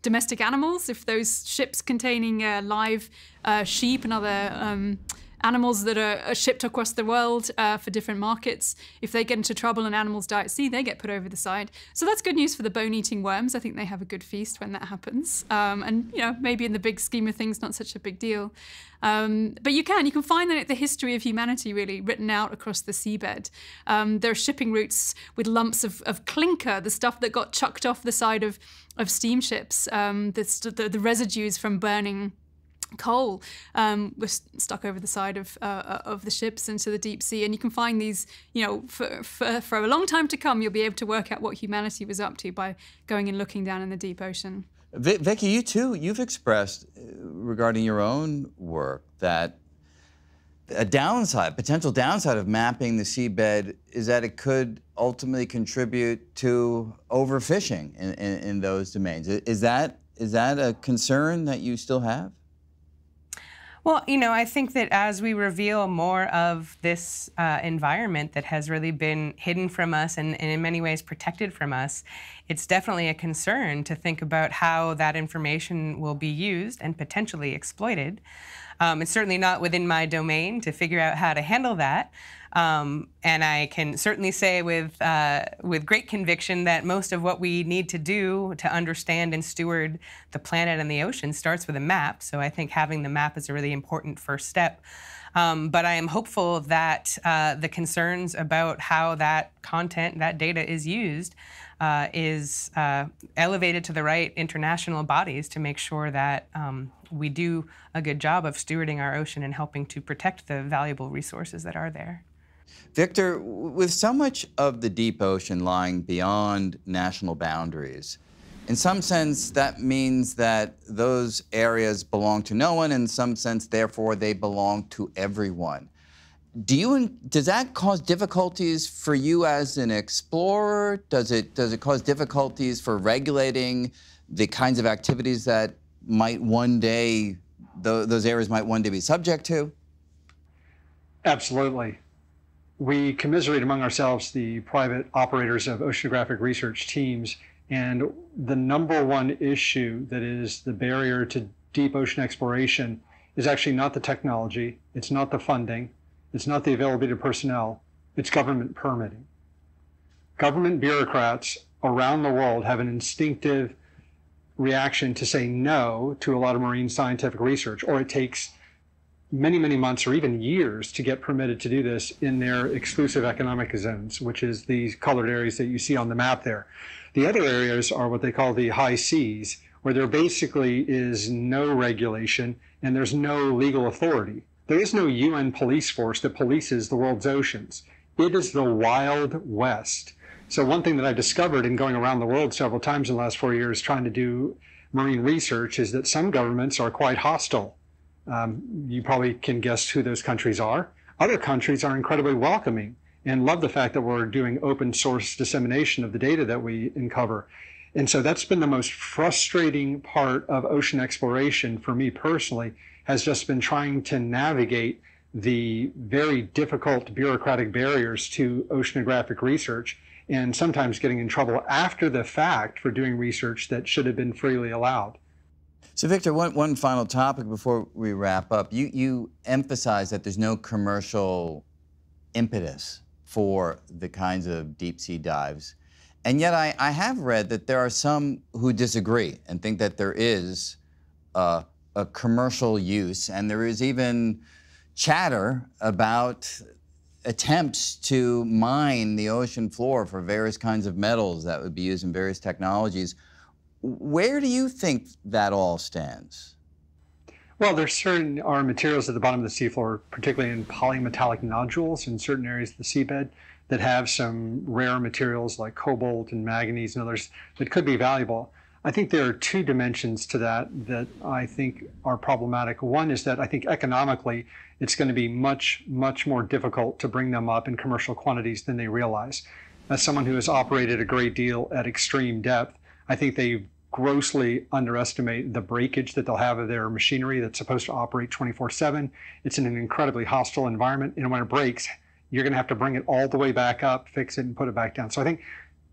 domestic animals. If those ships containing live sheep and other animals that are shipped across the world for different markets, if they get into trouble and animals die at sea, they get put over the side. So that's good news for the bone-eating worms. I think they have a good feast when that happens. And, maybe in the big scheme of things, not such a big deal. But you can find the history of humanity really written out across the seabed. There are shipping routes with lumps of clinker, the stuff that got chucked off the side of steamships, the residues from burning coal were stuck over the side of the ships into the deep sea, and you can find these, for a long time to come. You'll be able to work out what humanity was up to by going and looking down in the deep ocean. Vicki, you too, you've expressed regarding your own work that a potential downside of mapping the seabed is that it could ultimately contribute to overfishing in those domains. Is that a concern that you still have? Well, I think that as we reveal more of this environment that has really been hidden from us and in many ways protected from us, it's definitely a concern to think about how that information will be used and potentially exploited. It's certainly not within my domain to figure out how to handle that. And I can certainly say with great conviction that most of what we need to do to understand and steward the planet and the ocean starts with a map. So I think having the map is a really important first step. But I am hopeful that the concerns about how that content, that data is used, is elevated to the right international bodies to make sure that we do a good job of stewarding our ocean and helping to protect the valuable resources that are there. Victor, with so much of the deep ocean lying beyond national boundaries, in some sense that means that those areas belong to no one, in some sense, therefore, they belong to everyone. Does that cause difficulties for you as an explorer? Does it cause difficulties for regulating the kinds of activities that might one day, those areas might one day be subject to? Absolutely. We commiserate among ourselves, the private operators of oceanographic research teams, and the #1 issue that is the barrier to deep ocean exploration is actually not the technology, it's not the funding, it's not the availability of personnel, it's government permitting. Government bureaucrats around the world have an instinctive reaction to say no to a lot of marine scientific research, or it takes many, many months or even years to get permitted to do this in their exclusive economic zones, which is these colored areas that you see on the map there. The other areas are what they call the high seas, where there basically is no regulation and there's no legal authority. There is no UN police force that polices the world's oceans. It is the Wild West. So one thing that I've discovered in going around the world several times in the last 4 years trying to do marine research is that some governments are quite hostile. You probably can guess who those countries are. Other countries are incredibly welcoming and love the fact that we're doing open source dissemination of the data that we uncover. And so that's been the most frustrating part of ocean exploration for me personally, has just been trying to navigate the very difficult bureaucratic barriers to oceanographic research, and sometimes getting in trouble after the fact for doing research that should have been freely allowed. So Victor, one final topic before we wrap up. You emphasize that there's no commercial impetus for the kinds of deep sea dives. And yet I have read that there are some who disagree and think that there is a commercial use, and there is even chatter about attempts to mine the ocean floor for various kinds of metals that would be used in various technologies. Where do you think that all stands? Well, there certainly are materials at the bottom of the seafloor, particularly in polymetallic nodules in certain areas of the seabed, that have some rare materials like cobalt and manganese and others that could be valuable. I think there are two dimensions to that I think are problematic. One is that I think economically it's going to be much, much more difficult to bring them up in commercial quantities than they realize. As someone who has operated a great deal at extreme depth, I think they grossly underestimate the breakage that they'll have of their machinery that's supposed to operate 24/7. It's in an incredibly hostile environment, and when it breaks, you're going to have to bring it all the way back up, fix it, and put it back down. So I think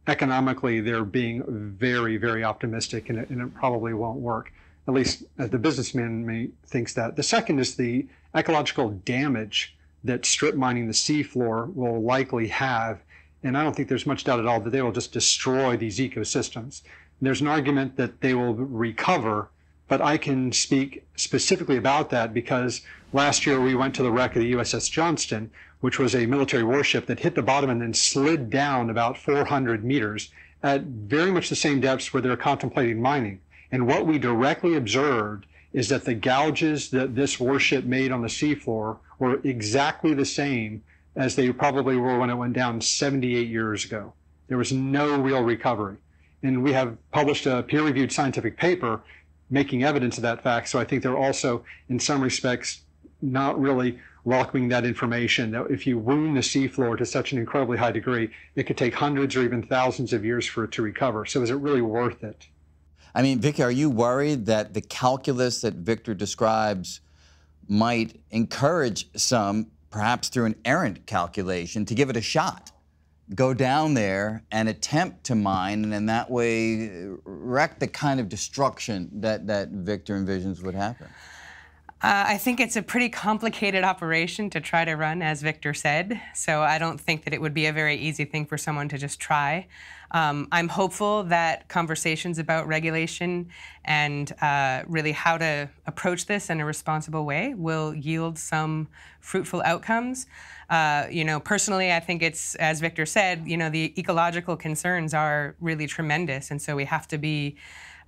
economically they're being very, very optimistic, and it probably won't work. At least the businessman thinks that. The second is the ecological damage that strip mining the seafloor will likely have, and I don't think there's much doubt at all that they will just destroy these ecosystems. There's an argument that they will recover, but I can speak specifically about that because last year we went to the wreck of the USS Johnston, which was a military warship that hit the bottom and then slid down about 400 meters at very much the same depths where they're contemplating mining. And what we directly observed is that the gouges that this warship made on the seafloor were exactly the same as they probably were when it went down 78 years ago. There was no real recovery. And we have published a peer-reviewed scientific paper making evidence of that fact. So I think they're also, in some respects, not really welcoming that information, that if you wound the seafloor to such an incredibly high degree, it could take hundreds or even thousands of years for it to recover. So is it really worth it? I mean, Vicki, are you worried that the calculus that Victor describes might encourage some, perhaps through an errant calculation, to give it a shot? Go down there and attempt to mine, and in that way wreak the kind of destruction that Victor envisions would happen? I think it's a pretty complicated operation to try to run, as Victor said, so I don't think that it would be a very easy thing for someone to just try. I'm hopeful that conversations about regulation and really how to approach this in a responsible way will yield some fruitful outcomes. Personally, I think it's, as Victor said, the ecological concerns are really tremendous, and so we have to be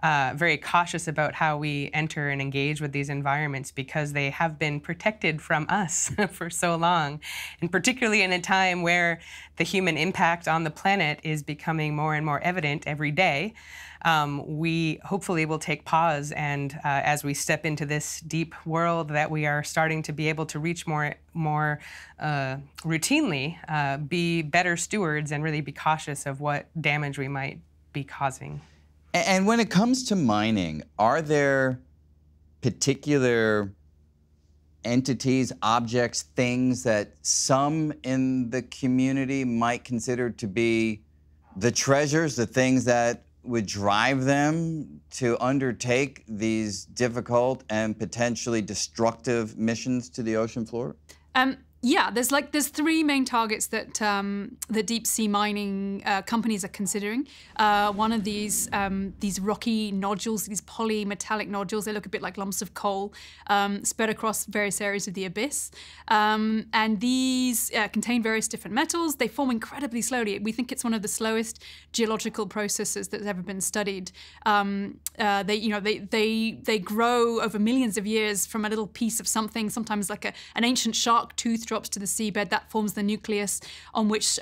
very cautious about how we enter and engage with these environments because they have been protected from us for so long. And particularly in a time where the human impact on the planet is becoming more and more evident every day, we hopefully will take pause and as we step into this deep world that we are starting to be able to reach more routinely, be better stewards and really be cautious of what damage we might be causing. And when it comes to mining, are there particular entities, objects, things that some in the community might consider to be the treasures, the things that would drive them to undertake these difficult and potentially destructive missions to the ocean floor? Yeah, there's three main targets that the deep sea mining companies are considering. One of these rocky nodules, these polymetallic nodules, they look a bit like lumps of coal spread across various areas of the abyss. And these contain various different metals. They form incredibly slowly. We think it's one of the slowest geological processes that's ever been studied. They grow over millions of years from a little piece of something, sometimes like an ancient shark tooth drops to the seabed. That forms the nucleus on which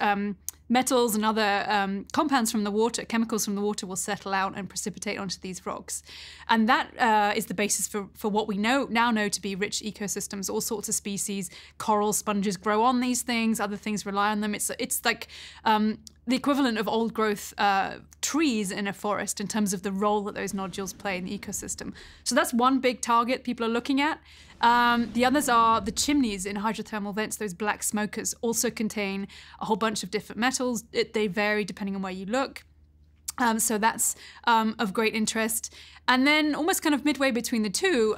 metals and other compounds from the water, chemicals from the water, will settle out and precipitate onto these rocks. And that is the basis for what we now know to be rich ecosystems. All sorts of species, coral sponges grow on these things, other things rely on them. It's like the equivalent of old growth trees in a forest in terms of the role that those nodules play in the ecosystem. So that's one big target people are looking at. The others are the chimneys in hydrothermal vents. Those black smokers also contain a whole bunch of different metals. They vary depending on where you look. So that's of great interest. And then almost kind of midway between the two,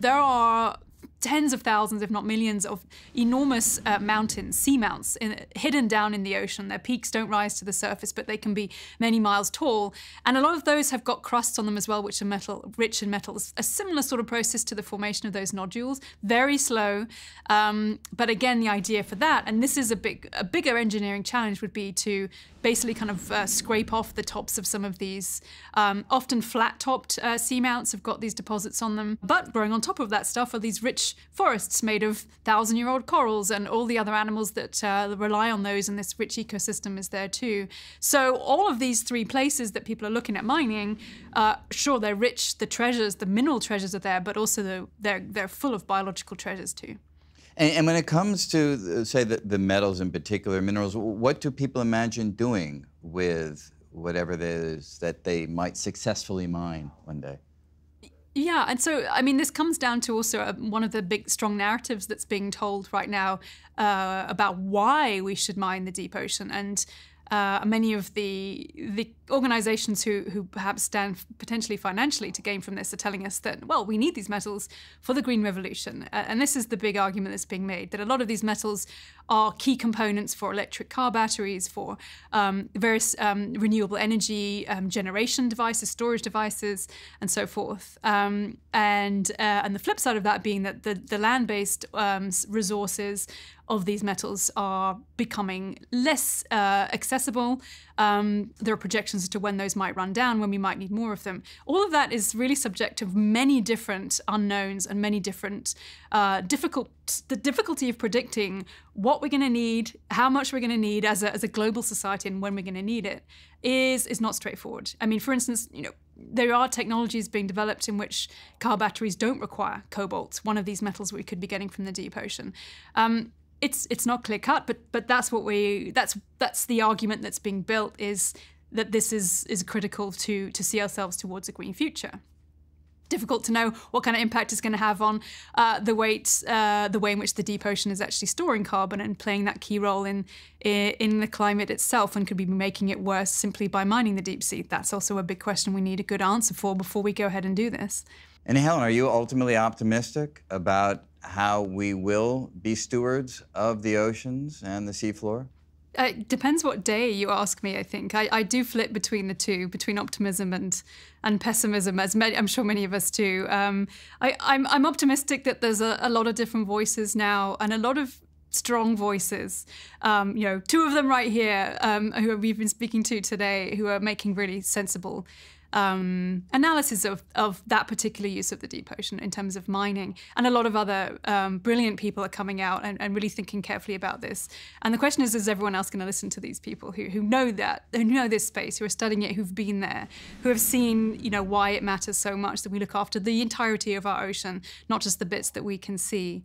there are tens of thousands, if not millions, of enormous mountains, seamounts, hidden down in the ocean. Their peaks don't rise to the surface, but they can be many miles tall. And a lot of those have got crusts on them as well, which are rich in metals. A similar sort of process to the formation of those nodules. Very slow. But again, the idea for that, and this is a bigger engineering challenge, would be to basically kind of scrape off the tops of some of these often flat-topped seamounts have got these deposits on them. But growing on top of that stuff are these rich forests made of 1,000-year-old corals, and all the other animals that rely on those, and this rich ecosystem is there too. So all of these three places that people are looking at mining, sure, they're rich, the treasures, the mineral treasures are there, but also they're full of biological treasures too. And when it comes to, say, the metals in particular, minerals, what do people imagine doing with whatever it is that they might successfully mine one day. Yeah, and so, I mean, this comes down to also one of the big, strong narratives that's being told right now about why we should mine the deep ocean. And many of the organizations who perhaps stand potentially financially to gain from this are telling us that, well, we need these metals for the green revolution. And this is the big argument that's being made, that a lot of these metals are key components for electric car batteries, for various renewable energy generation devices, storage devices, and so forth. And the flip side of that being that the land-based resources of these metals are becoming less accessible. There are projections as to when those might run down, when we might need more of them. All of that is really subject to many different unknowns and many different the difficulty of predicting what we're going to need, how much we're going to need as a global society, and when we're going to need it is not straightforward. I mean, for instance, there are technologies being developed in which car batteries don't require cobalt, one of these metals we could be getting from the deep ocean. It's not clear cut, but that's what that's the argument that's being built, is that this is critical to see ourselves towards a green future. Difficult to know what kind of impact it's going to have on the way in which the deep ocean is actually storing carbon and playing that key role in the climate itself, and could we be making it worse simply by mining the deep sea? That's also a big question we need a good answer for before we go ahead and do this. And Helen, are you ultimately optimistic about how we will be stewards of the oceans and the seafloor? It depends what day you ask me, I think. I do flip between the two, between optimism and pessimism, as I'm sure many of us do. I'm optimistic that there's a lot of different voices now, and a lot of strong voices. Two of them right here, who we've been speaking to today, who are making really sensible analysis of that particular use of the deep ocean in terms of mining. And a lot of other brilliant people are coming out and really thinking carefully about this. And the question is everyone else going to listen to these people who know this space, who are studying it, who've been there, who have seen why it matters so much that we look after the entirety of our ocean, not just the bits that we can see.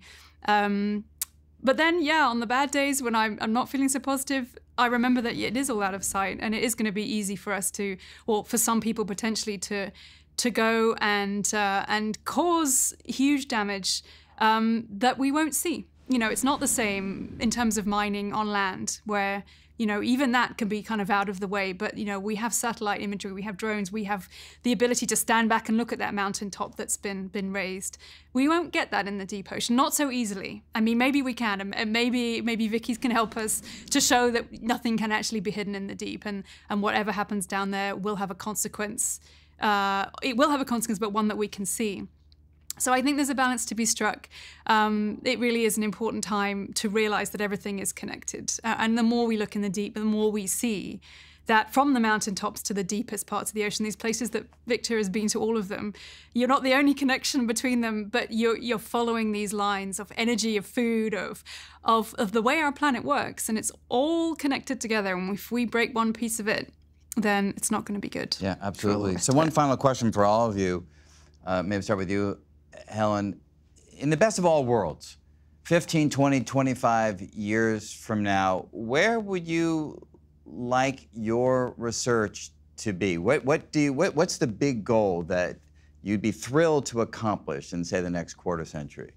But then, yeah, on the bad days when I'm not feeling so positive, I remember that it is all out of sight, and it is going to be easy for us to, or for some people potentially, to go and cause huge damage that we won't see. It's not the same in terms of mining on land, where even that can be kind of out of the way. But we have satellite imagery, we have drones, we have the ability to stand back and look at that mountaintop that's been raised. We won't get that in the deep ocean, not so easily. I mean, maybe we can, and maybe Vickys can help us to show that nothing can actually be hidden in the deep, and whatever happens down there will have a consequence. It will have a consequence, but one that we can see. So I think there's a balance to be struck. It really is an important time to realize that everything is connected. And the more we look in the deep, the more we see that from the mountaintops to the deepest parts of the ocean, these places that Victor has been to, all of them, you're not the only connection between them, but you're following these lines of energy, of food, of the way our planet works. And it's all connected together. And if we break one piece of it, then it's not going to be good. Yeah, absolutely. So one final question for all of you. Maybe start with you, Helen. In the best of all worlds, 15, 20, 25 years from now, where would you like your research to be? What's the big goal that you'd be thrilled to accomplish in, say, the next quarter century?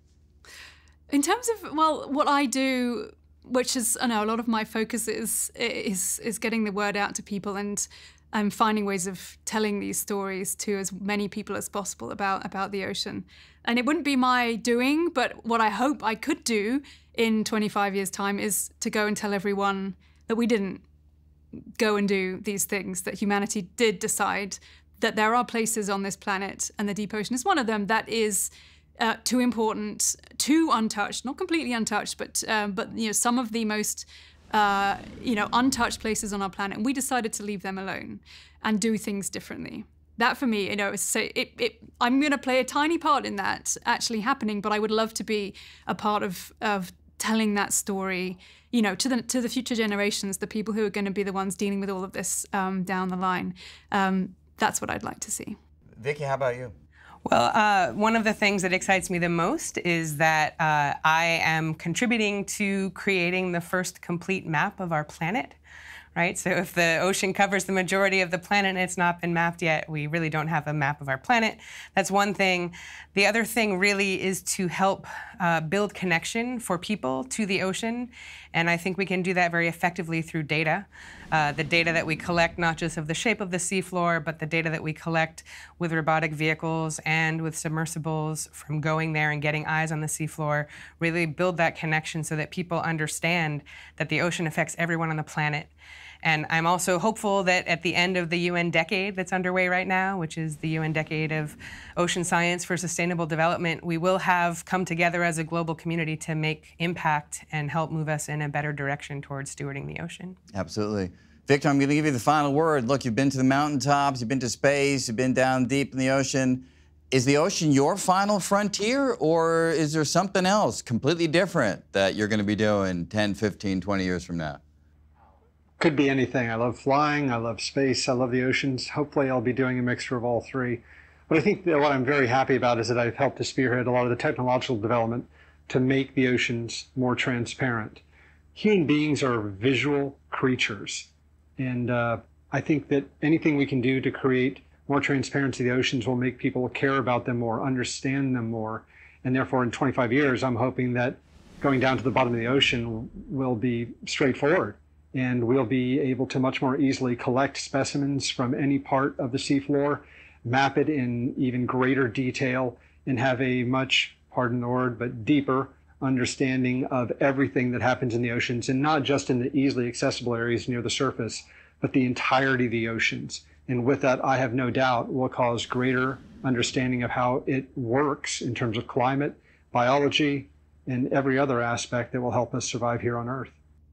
In terms of, well, what I do, which is, I know a lot of my focus is getting the word out to people, and I'm finding ways of telling these stories to as many people as possible about the ocean. And it wouldn't be my doing, but what I hope I could do in 25 years' time is to go and tell everyone that we didn't go and do these things, that humanity did decide that there are places on this planet, and the deep ocean is one of them, that is too important, too untouched, not completely untouched, but some of the most untouched places on our planet, and we decided to leave them alone and do things differently. That, for me, I'm going to play a tiny part in that actually happening, but I would love to be a part of telling that story, to the future generations, the people who are going to be the ones dealing with all of this down the line. That's what I'd like to see. Vicky, how about you? Well, one of the things that excites me the most is that I am contributing to creating the first complete map of our planet. right? So if the ocean covers the majority of the planet and it's not been mapped yet, we really don't have a map of our planet. That's one thing. The other thing really is to help build connection for people to the ocean. And I think we can do that very effectively through data. The data that we collect, not just of the shape of the seafloor, but the data that we collect with robotic vehicles and with submersibles from going there and getting eyes on the seafloor, really build that connection so that people understand that the ocean affects everyone on the planet. And I'm also hopeful that at the end of the UN decade that's underway right now, which is the UN decade of ocean science for sustainable development, we will have come together as a global community to make impact and help move us in a better direction towards stewarding the ocean. Absolutely. Victor, I'm going to give you the final word. Look, you've been to the mountaintops, you've been to space, you've been down deep in the ocean. Is the ocean your final frontier, or is there something else completely different that you're going to be doing 10, 15, 20 years from now? Could be anything. I love flying, I love space, I love the oceans. Hopefully I'll be doing a mixture of all three. But I think that what I'm very happy about is that I've helped to spearhead a lot of the technological development to make the oceans more transparent. Human beings are visual creatures. And I think that anything we can do to create more transparency of the oceans will make people care about them more, understand them more. And therefore, in 25 years, I'm hoping that going down to the bottom of the ocean will be straightforward. And we'll be able to much more easily collect specimens from any part of the seafloor, map it in even greater detail, and have a much, pardon the word, but deeper understanding of everything that happens in the oceans, and not just in the easily accessible areas near the surface, but the entirety of the oceans. And with that, I have no doubt will cause greater understanding of how it works in terms of climate, biology, and every other aspect that will help us survive here on Earth.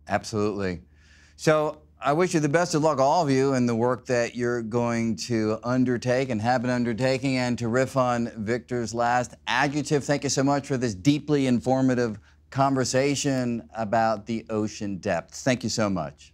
Absolutely. So I wish you the best of luck, all of you, in the work that you're going to undertake and have been undertaking. And to riff on Victor's last adjective, thank you so much for this deeply informative conversation about the ocean depths. Thank you so much.